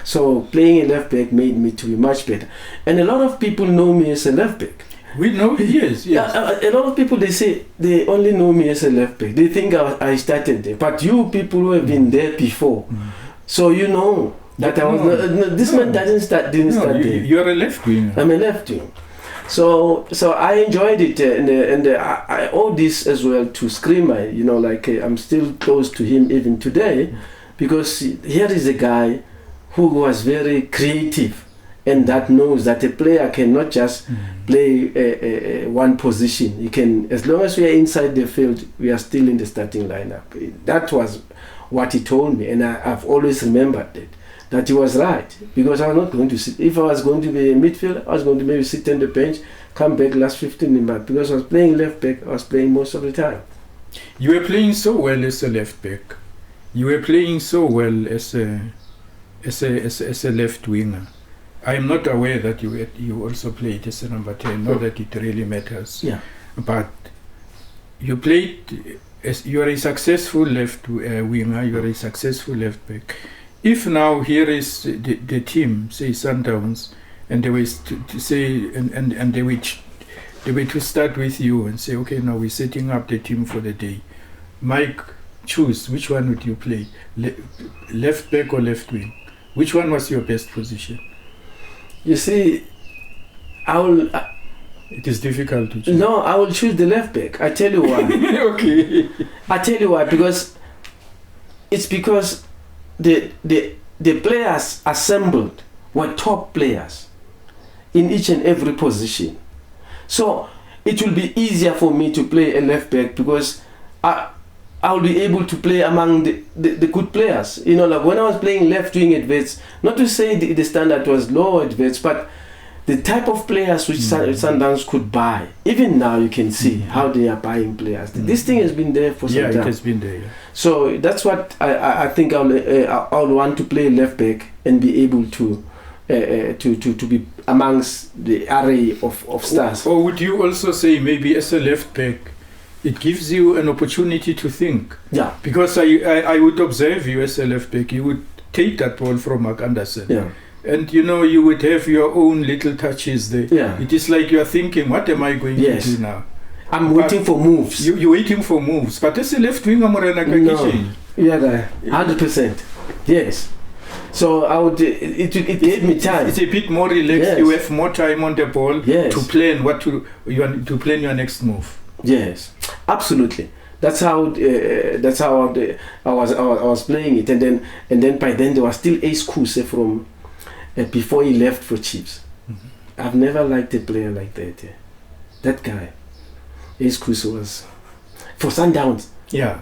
So playing a left back made me to be much better. And a lot of people know me as a left back. We know, yes. A lot of people, they say they only know me as a left back. They think I started there. But you people who have been there before, so you know that I was this man didn't start there. You're a left winger. I'm a left winger. So I enjoyed it, and I owe this as well to Screamer. I'm still close to him even today, because here is a guy who was very creative, and that knows that a player cannot just play one position. He can, as long as we are inside the field, we are still in the starting lineup. That was what he told me, and I've always remembered that he was right, because I was not going to sit. If I was going to be a midfielder, I was going to maybe sit on the bench, come back last 15 minutes, because I was playing left back. I was playing most of the time. You were playing so well as a left back. You were playing so well as a left winger. I am not aware that you also played as a number 10. Not that it really matters. Yeah. But you played as you are a successful left winger. You are a successful left back. If now here is the team, say Sundowns, and they were to say and they were to start with you and say, okay, now we're setting up the team for the day. Mike, choose which one would you play, left back or left wing? Which one was your best position? You see, it is difficult to choose. No, I will choose the left back. I tell you why. Okay. I tell you why, because the players assembled were top players in each and every position. So it will be easier for me to play a left back, because I'll be able to play among the good players. Like when I was playing left wing at Wits, not to say the standard was low at Wits, but the type of players which Sundowns could buy. Even now you can see how they are buying players. This thing has been there for some time. Yeah, it has been there. Yeah. So that's what I think I'll want to play left back and be able to be amongst the array of stars. Or would you also say maybe as a left back, it gives you an opportunity to think? Yeah. Because I would observe you as a left back. You would take that ball from Mark Anderson. Yeah. And you would have your own little touches there. Yeah. It is like you are thinking, what am I going to do now? I'm waiting for moves. You're waiting for moves. But as a left winger, no. Yeah, 100%. Yes. So I would. It gave me time. It's a bit more relaxed. Yes. You have more time on the ball yes. to plan to plan your next move. Yes, absolutely. That's how I was playing it, and then by then there was still Ace Kuse from before he left for Chiefs. I've never liked a player like that. That guy, Ace Kuse, was for Sundowns. Yeah.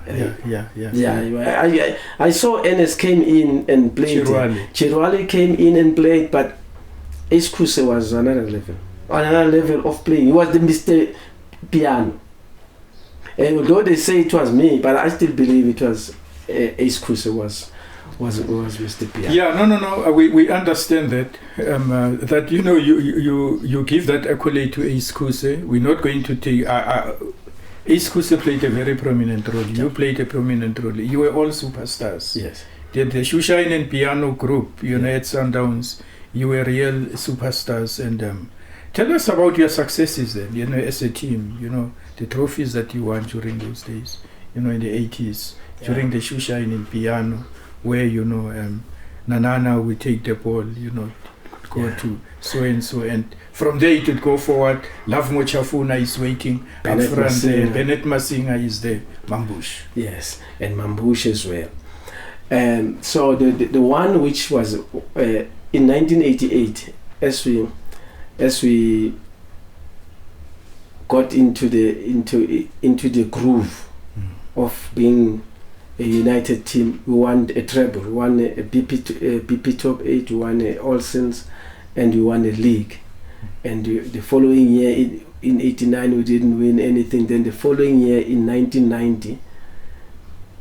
I saw Enes came in and played. Chirwali came in and played, but Ace Kuse was another level of playing. He was the Mr. Piano. And although they say it was me, but I still believe it was Ace Kuse was Mr. Piano. Yeah, no. We understand that that you give that accolade to Ace Kuse. We're not going to take. Ace Kuse played a very prominent role. You played a prominent role. You were all superstars. Yes. The Shushine and Piano group, at Sundowns, you were real superstars. And tell us about your successes then, as a team, the trophies that you won during those days, in the 80s, during the Shushine and Piano, where, Nanana would take the ball, go to so and so, and from there it would go forward. Love Mochafuna is waiting up front there. Bennett Masinga is there. Mambush. Yes, and Mambush as well. So the one which was in 1988, as we got into the groove of being a united team, we won a treble. We won a BP Top 8, we won a All Saints, and we won a league. And the following year, in 89, we didn't win anything. Then the following year, in 1990,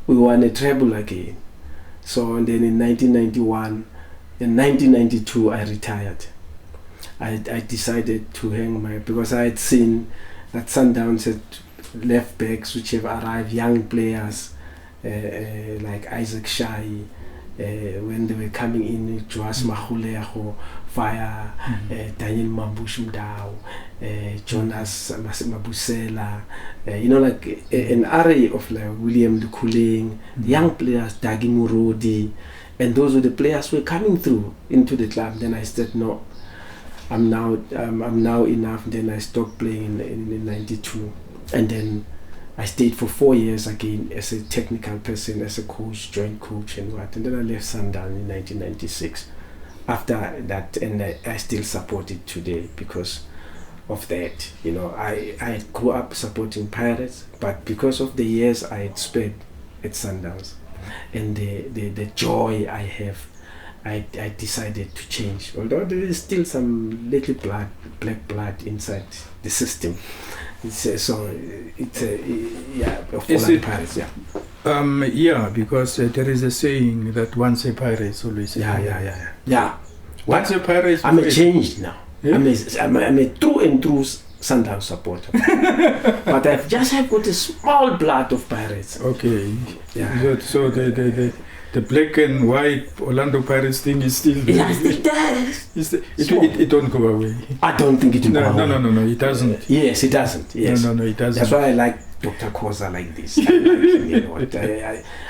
we won a treble again. So and then in 1991, in 1992, I retired. I decided to hang because I had seen that Sundowns had left backs which have arrived, young players like Isaac Shai, when they were coming in, Joas Mahuleho, via Daniel Mambushumdao, Jonas Mabusela, like an array of like William Lukuling, young players, Dagi Murodi, and those were the players who were coming through into the club. Then I said, no, I'm now enough. Then I stopped playing in 92, and then I stayed for 4 years again as a technical person, as a coach, joint coach and what. And then I left Sundowns in 1996. After that, and I still support it today because of that. I grew up supporting Pirates, but because of the years I had spent at Sundowns and the joy I have, I decided to change. Although there is still some little black blood inside the system. Pirates, yeah, because there is a saying that once a pirate, always a pirate. Yeah. Once a pirate, I'm a changed now. Yeah? I'm a true and true Sundowns supporter. But I've just got a small blood of Pirates. Okay. Yeah. So the black and white Orlando Pirates thing is still there. Yeah, still there. It don't go away. I don't think it will go away. No, it doesn't. Yes, it doesn't. Yes. No, it doesn't. That's why I like Dr. Koza like this.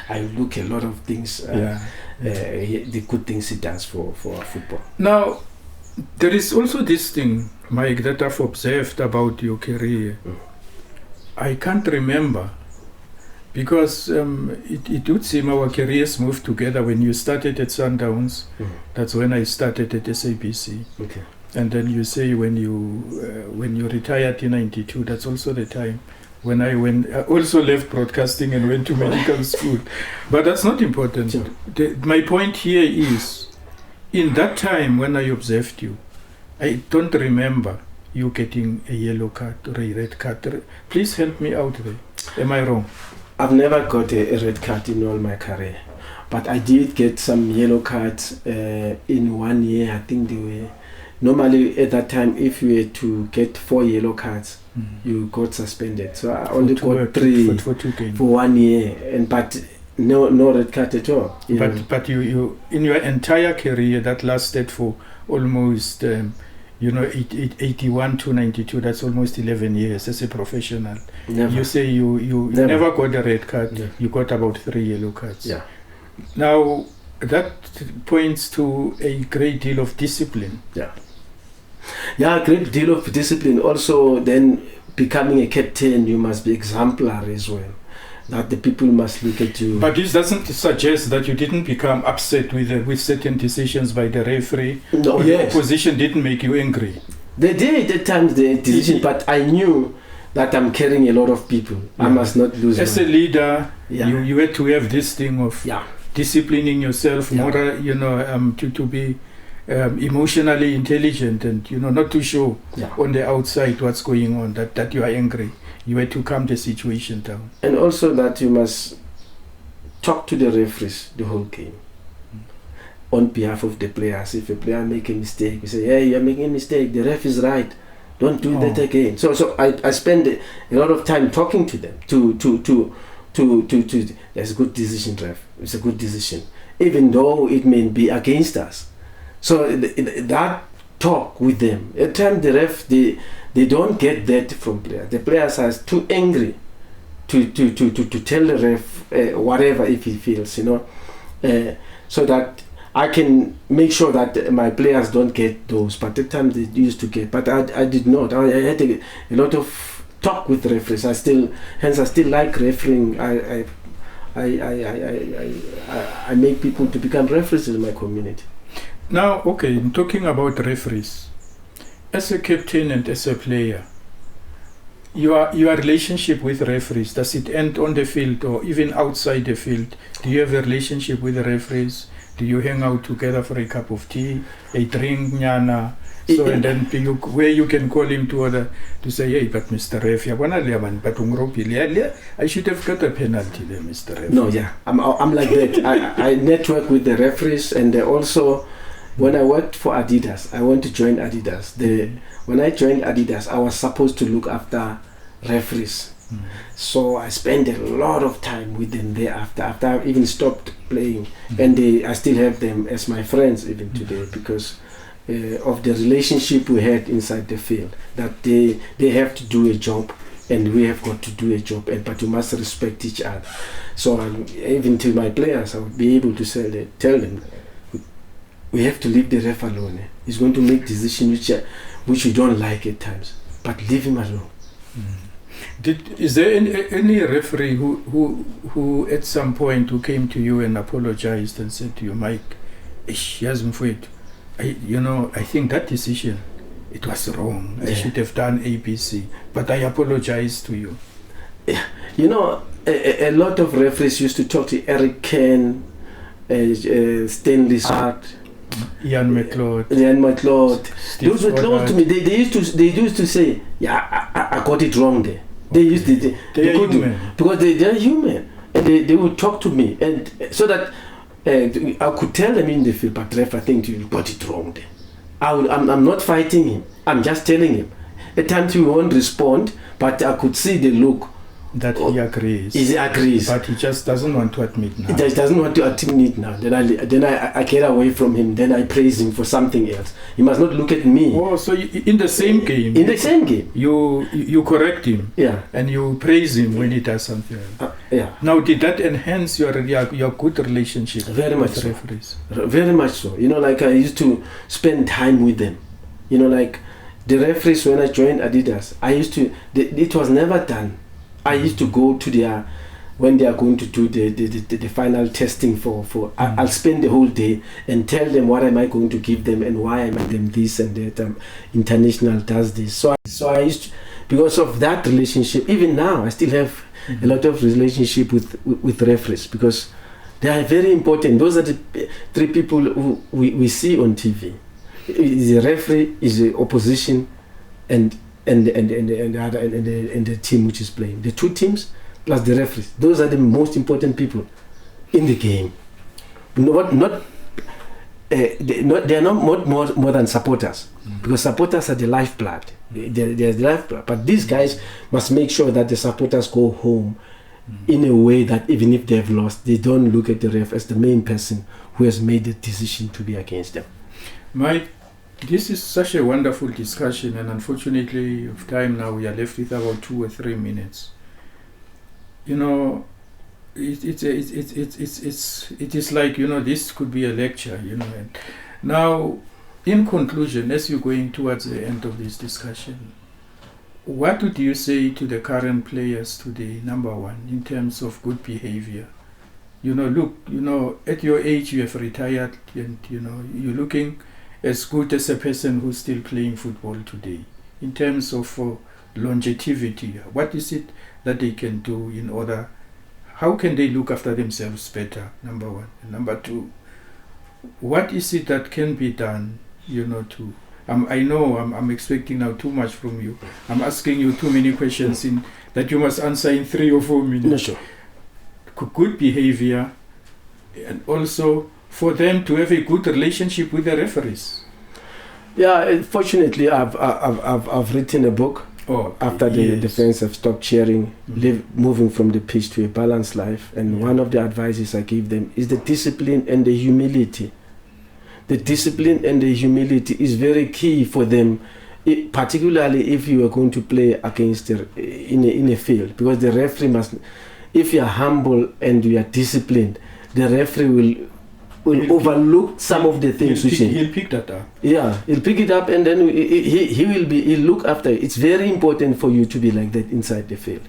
I look a lot of things, the good things he does for football. Now, there is also this thing, Mike, that I've observed about your career. I can't remember, because it would seem our careers moved together. When you started at Sundowns, that's when I started at SABC. Okay. And then you say when you retired in 92, that's also the time when I also left broadcasting and went to medical school. But that's not important. Sure. My point here is, in that time when I observed you, I don't remember you getting a yellow card or a red card. Please help me out there. Am I wrong? I've never got a red card in all my career, but I did get some yellow cards in 1 year. I think they were normally at that time, if you were to get 4 yellow cards, you got suspended. So I only got 3 for 1 year, but no red card at all. But you in your entire career that lasted for almost 81 to 92, that's almost 11 years as a professional. Never. You say you never got a red card. Yeah. You got about 3 yellow cards. Yeah. Now that points to a great deal of discipline. Yeah, a great deal of discipline. Also, then becoming a captain, you must be exemplary as well. That the people must look at you. But this doesn't suggest that you didn't become upset with certain decisions by the referee. No, or yes. The opposition didn't make you angry. They did at times the decision, but I knew that I'm carrying a lot of people. Yeah. I must not lose. As a leader, you had to have this thing of disciplining yourself, more, to be emotionally intelligent and not to show on the outside what's going on, that you are angry. You had to calm the situation down. And also that you must talk to the referees the whole game on behalf of the players. If a player make a mistake, we say, hey, you're making a mistake, the ref is right, don't do that again. So I spend a lot of time talking to them to there's a good decision, ref. It's a good decision, even though it may be against us. So that talk with them. At times the ref, they don't get that from players. The players are too angry to tell the ref whatever if he feels, so that I can make sure that my players don't get those, but at times they used to get. But I did not. I had a lot of talk with referees. I still like refereeing. I make people to become referees in my community. Now, okay, talking about referees, as a captain and as a player, your relationship with referees, does it end on the field or even outside the field? Do you have a relationship with the referees? Do you hang out together for a cup of tea, a drink, nyana? So and then where you can call him to say, hey, but Mr. Ref, I should have got a penalty there, Mr. Ref. No, yeah, I'm like that. I network with the referees, and also when I worked for Adidas, I went to join Adidas. When I joined Adidas, I was supposed to look after referees. So I spent a lot of time with them there after I even stopped playing, and I still have them as my friends even today because of the relationship we had inside the field. That they have to do a job and we have got to do a job, but we must respect each other. So even to my players, I would be able to tell them, we have to leave the ref alone. He's going to make decisions which we don't like at times, but leave him alone. Is there any referee who at some point who came to you and apologized and said to you, Mike, I think that decision, it was wrong. I should have done ABC, but I apologize to you. You know, a lot of referees used to talk to Eric Ken, Stanley Hart, Ian McLeod. Those were close to me. They used to say, yeah, I got it wrong there. They used to, they are human. Because they are human, and they would talk to me, and so that I could tell them in the field, but ref, I think you got it wrong there. I'm not fighting him. I'm just telling him. At times he won't respond, but I could see the look. That he agrees. He agrees. But he just doesn't want to admit now. He just doesn't want to admit now. Then I get away from him. Then I praise him for something else. He must not look at me. Oh, so in the same game. In the same game. You correct him. Yeah. And you praise him when he does something. Yeah. Now, did that enhance your good relationship Very much with so. referees? Very much so. You know, like I used to spend time with them. You know, like the referees when I joined Adidas, it was never done. I used to go to when they are going to do the final testing for I'll spend the whole day and tell them what am I going to give them and why I make them this and that. International does this. So I used to, because of that relationship, even now I still have a lot of relationship with referees because they are very important. Those are the three people who we see on TV. Is the referee, is the opposition, and the team which is playing. The two teams plus the referees. Those are the most important people in the game. They are not more than supporters, because supporters are the lifeblood. They're the lifeblood. But these guys must make sure that the supporters go home in a way that even if they've lost, they don't look at the ref as the main person who has made the decision to be against them. Mike, this is such a wonderful discussion, and unfortunately of time now we are left with about 2 or 3 minutes. You know, it is like, you know, this could be a lecture, you know. And now, in conclusion, as you're going towards the end of this discussion, what would you say to the current players today, number one, in terms of good behavior? You know, look, you know, at your age you have retired, and you know, you're looking as good as a person who's still playing football today. In terms of longevity, what is it that they can do in order, how can they look after themselves better, number one? And number two, what is it that can be done, you know, to, I know I'm expecting now too much from you. I'm asking you too many questions that you must answer in 3 or 4 minutes. No, sure. Good behavior, and also for them to have a good relationship with the referees. Yeah, fortunately, I've written a book. After the fans have stopped cheering, moving from the pitch to a balanced life, and one of the advices I give them is the discipline and the humility. The discipline and the humility is very key for them, particularly if you are going to play against in a field, because the referee must. If you are humble and you are disciplined, the referee will will overlook some of the things. He'll pick that up. Yeah, he'll pick it up, and then he'll look after it. It's very important for you to be like that inside the field.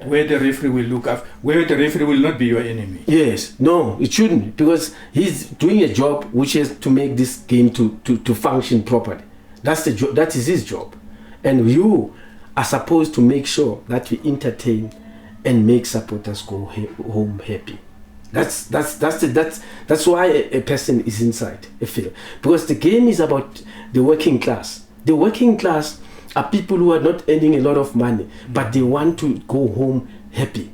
Where the referee will look after, where the referee will not be your enemy. Yes, no, it shouldn't, because he's doing a job which is to make this game to function properly. That's the job. That is his job, and you are supposed to make sure that you entertain and make supporters go home happy. That's why a person is inside a field, because the game is about the working class. The working class are people who are not earning a lot of money, but they want to go home happy.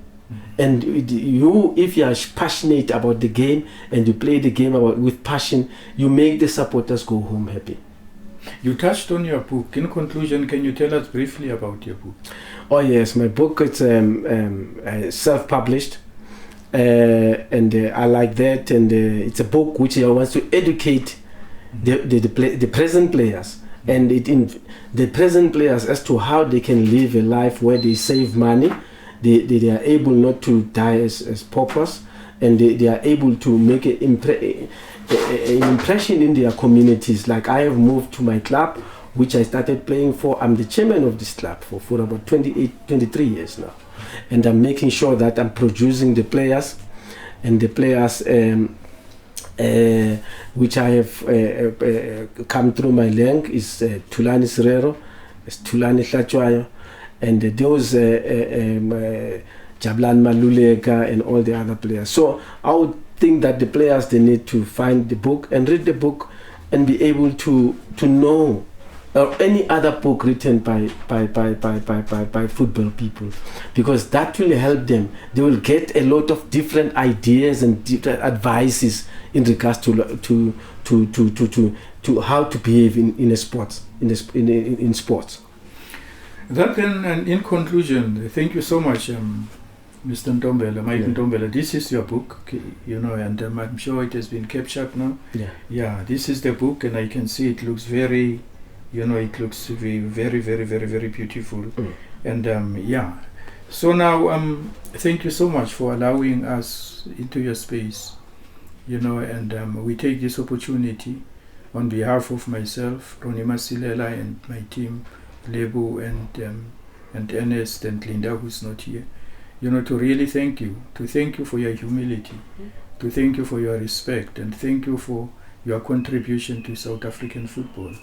And you, if you are passionate about the game and you play the game with passion, you make the supporters go home happy. You touched on your book. In conclusion, can you tell us briefly about your book? Oh yes, my book is self-published, and I like that. And it's a book which wants to educate the present players, and the present players as to how they can live a life where they save money, they are able not to die as paupers, and they are able to make an impression in their communities. Like I have moved to my club, which I started playing for. I'm the chairman of this club for about 23 years now, and I'm making sure that I'm producing the players, and the players which I have come through my link is Thulani Serero, Thulani Hlachwayo, and those Jablan Maluleka and all the other players. So I would think that the players, they need to find the book and read the book and be able to know, or any other book written by football people, because that will help them. They will get a lot of different ideas and different advices in regards to how to behave in sports. That then, and in conclusion, thank you so much, Mr. Ntombela, Mike Ntombela. This is your book, and I'm sure it has been captured now. Yeah, this is the book, and I can see it looks very, it looks very, very, very, very, very beautiful. And so now, thank you so much for allowing us into your space, and we take this opportunity on behalf of myself, Ronnie Masilela, and my team, Lebu and Ernest and Linda, who's not here, to really thank you, for your humility, to thank you for your respect, and thank you for your contribution to South African football,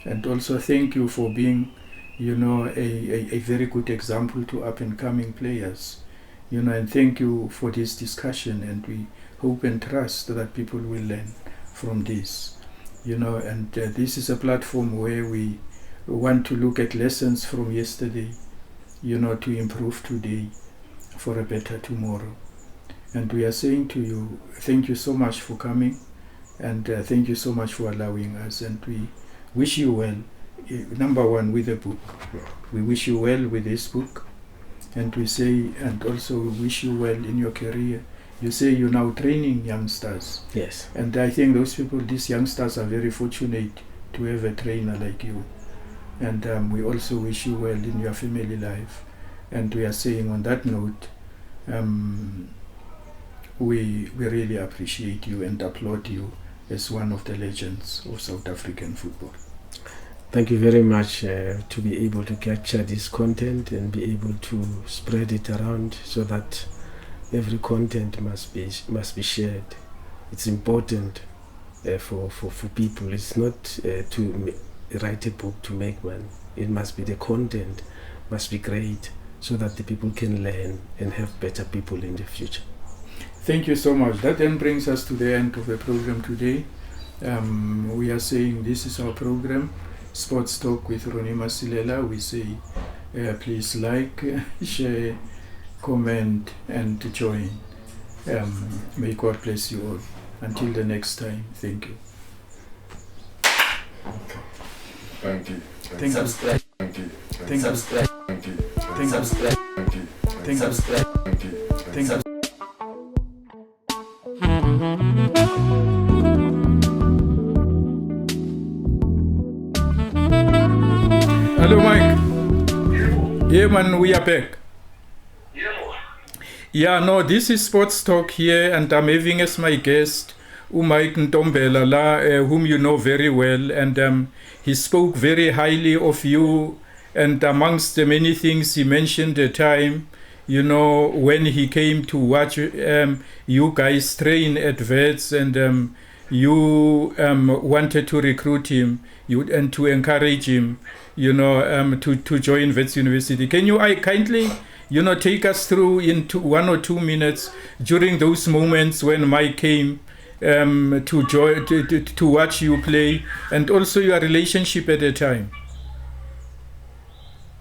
and also thank you for being, a very good example to up-and-coming players, and thank you for this discussion, and we hope and trust that people will learn from this, and this is a platform where we want to look at lessons from yesterday, to improve today for a better tomorrow. And we are saying to you, thank you so much for coming, and thank you so much for allowing us, and we wish you well, number one, with the book. We wish you well with this book, and we say, and also we wish you well in your career. You say you're now training youngsters. Yes. And I think these youngsters are very fortunate to have a trainer like you. And we also wish you well in your family life. And we are saying on that note, we really appreciate you and applaud you as one of the legends of South African football. Thank you very much to be able to capture this content and be able to spread it around, so that every content must be shared. It's important for people. It's not to write a book to make money. It must be, the content must be great, so that the people can learn and have better people in the future. Thank you so much. That then brings us to the end of the program today. We are saying this is our program, Sports Talk with Ronnie Masilela. We say please like, share, comment and join. May God bless you all. Until the next time, thank you. Thank you. Thank you. Thank you. Thank you. Thank you. Thank you. Thank you. Thank you. Thank you. Thank you. Hello, Mike. Yeah, man, we are back. Yeah, no, this is Sports Talk here, and I'm having as my guest Mike Ntombela, whom you know very well, and he spoke very highly of you. And amongst the many things, he mentioned the time, when he came to watch you guys train at Wits, and you wanted to recruit him and to encourage him, to join Wits University. Can you kindly, take us through into 1 or 2 minutes during those moments when Mike came to watch you play, and also your relationship at the time?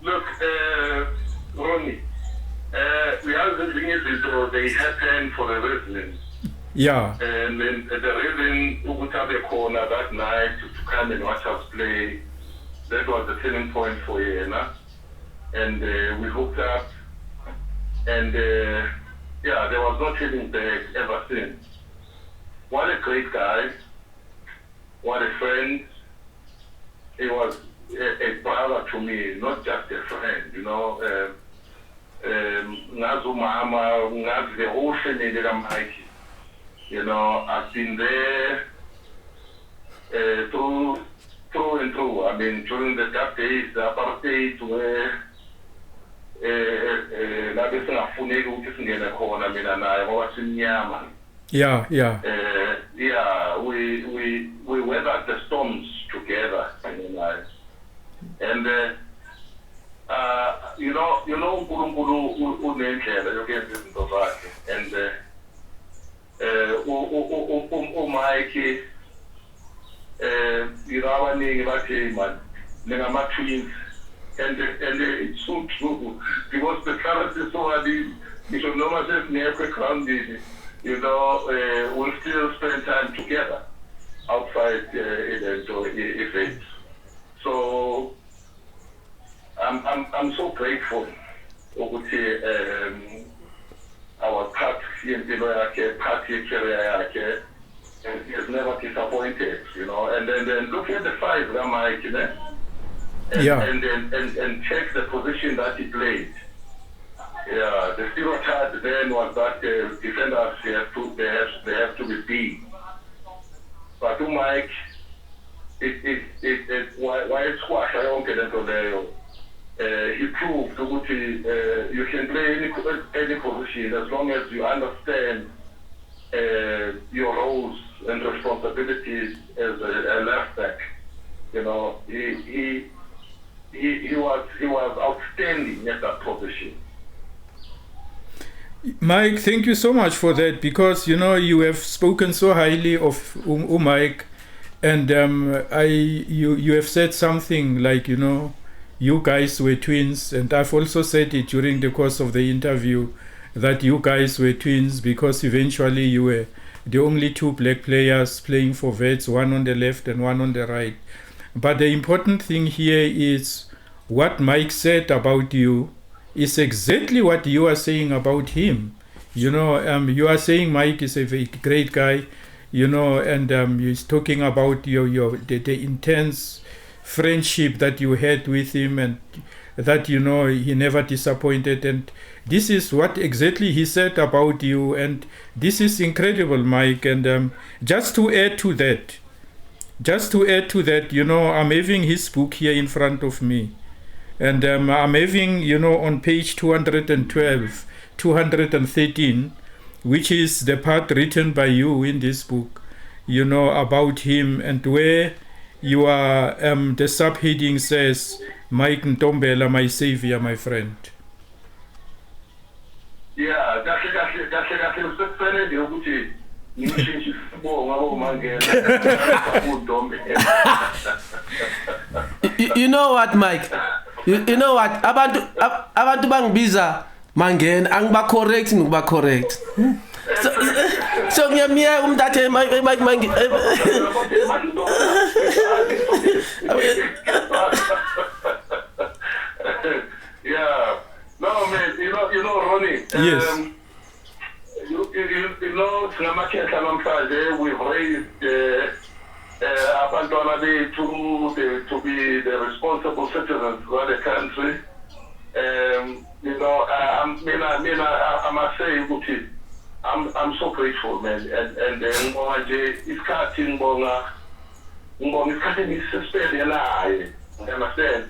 Look, Ronnie, we are living it because they happen for a reason. Yeah. And then the reason Ubutabe corner that night to come and watch us play, that was the turning point for Yena. And we hooked up, and there was no turning back ever since. What a great guy, what a friend. He was a brother to me, not just a friend, Ngazu Mama, Ngazu the whole family that I'm like, I've been there through and through. I mean, during the dark days, the apartheid, where we weathered the storms together, and Nkulunkulu unendlela yokuyenza izinto zakhe, and uMike, abaningi bathi man ningama-twins, and it's so true, because the current is so early, ngisho noma sesingekho grounded, we'll still spend time together outside events. So I'm so grateful ukuthi our part yempilo yakhe, part yecareer yakhe, and he has never disappointed, and then look at the size of Mike, and check the position that he played. Yeah, the stereotype then was that defenders they have to be big. But to Mike, why it's squash I don't get into there. He proved that you can play any position as long as you understand your roles and responsibilities as a left back. He was outstanding at that position. Mike, thank you so much for that, because you have spoken so highly of Mike, and you have said something like you guys were twins, and I've also said it during the course of the interview that you guys were twins because eventually you were the only two black players playing for Wits, one on the left and one on the right. But the important thing here is what Mike said about you is exactly what you are saying about him. You are saying Mike is a very great guy, and he's talking about the intense friendship that you had with him, and that he never disappointed, and this is what exactly he said about you, and this is incredible, Mike. And just to add to that, I'm having his book here in front of me, and I'm having on page 212, 213, which is the part written by you in this book, about him, and where you are, the subheading says, Mike Ntombela, my savior, my friend. Yeah, that's You know what, Mike? You know what? Abantu bangibiza mangena, angiba correct, ngiba correct. So ngiyamiya umntathe Mike. Yeah. No, man, you know, Ronnie. Yes. We've raised abantwana bethu to be the responsible citizens of the country. I must say, I'm so grateful, man. And ngibonga nje isikhathi ngibonga isikhathi ngisespele la. You understand?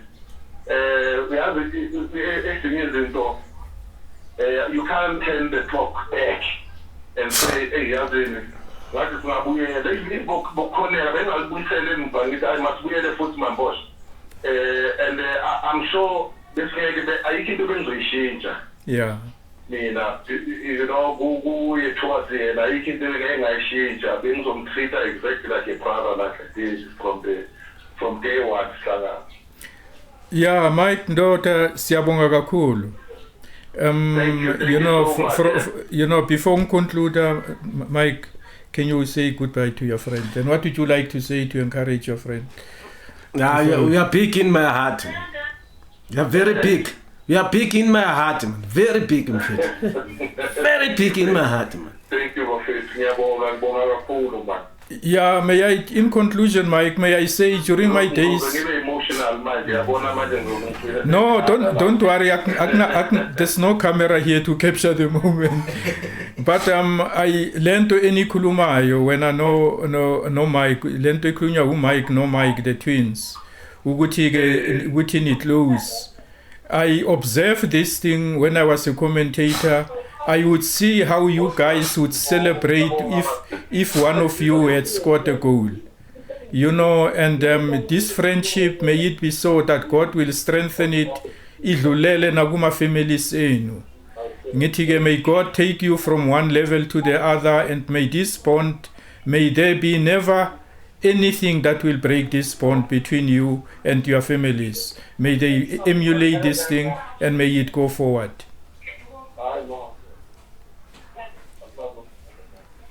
We have izinto. You can't turn the clock back and say, hey, yazini, ngathi singabuyela bokhonela bengalibuyisele emva ngithi I must buyele futhi mambosh. And I'm sure besingeke ayikho into bengizoyishintsha. Yeah. Mina, you know, kuye towards yena ayikho into engayishintsha bengizomtreata exactly like a brother like this from day one sihlangana. Yeah, Mike Ndota, siyabonga kakhulu. You know, before we conclude, Mike, can you say goodbye to your friend? And what would you like to say to encourage your friend? You are big in my heart. You are very big. You are big in my heart, man. Very big, man. Very big in my heart, man. Thank you, man. Yeah, may I, in conclusion, Mike, may I say during my days... No, don't worry. There's no camera here to capture the moment. But I learned to any kulumayo when I know Mike. Learned to kunya Mike, no Mike, the twins. Uguti it close. I observed this thing when I was a commentator. I would see how you guys would celebrate if one of you had scored a goal. You know, and this friendship, may it be so that God will strengthen it. Idlulele naguma families enu. Ngithike, may God take you from one level to the other, and may this bond, may there be never anything that will break this bond between you and your families. May they emulate this thing and may it go forward.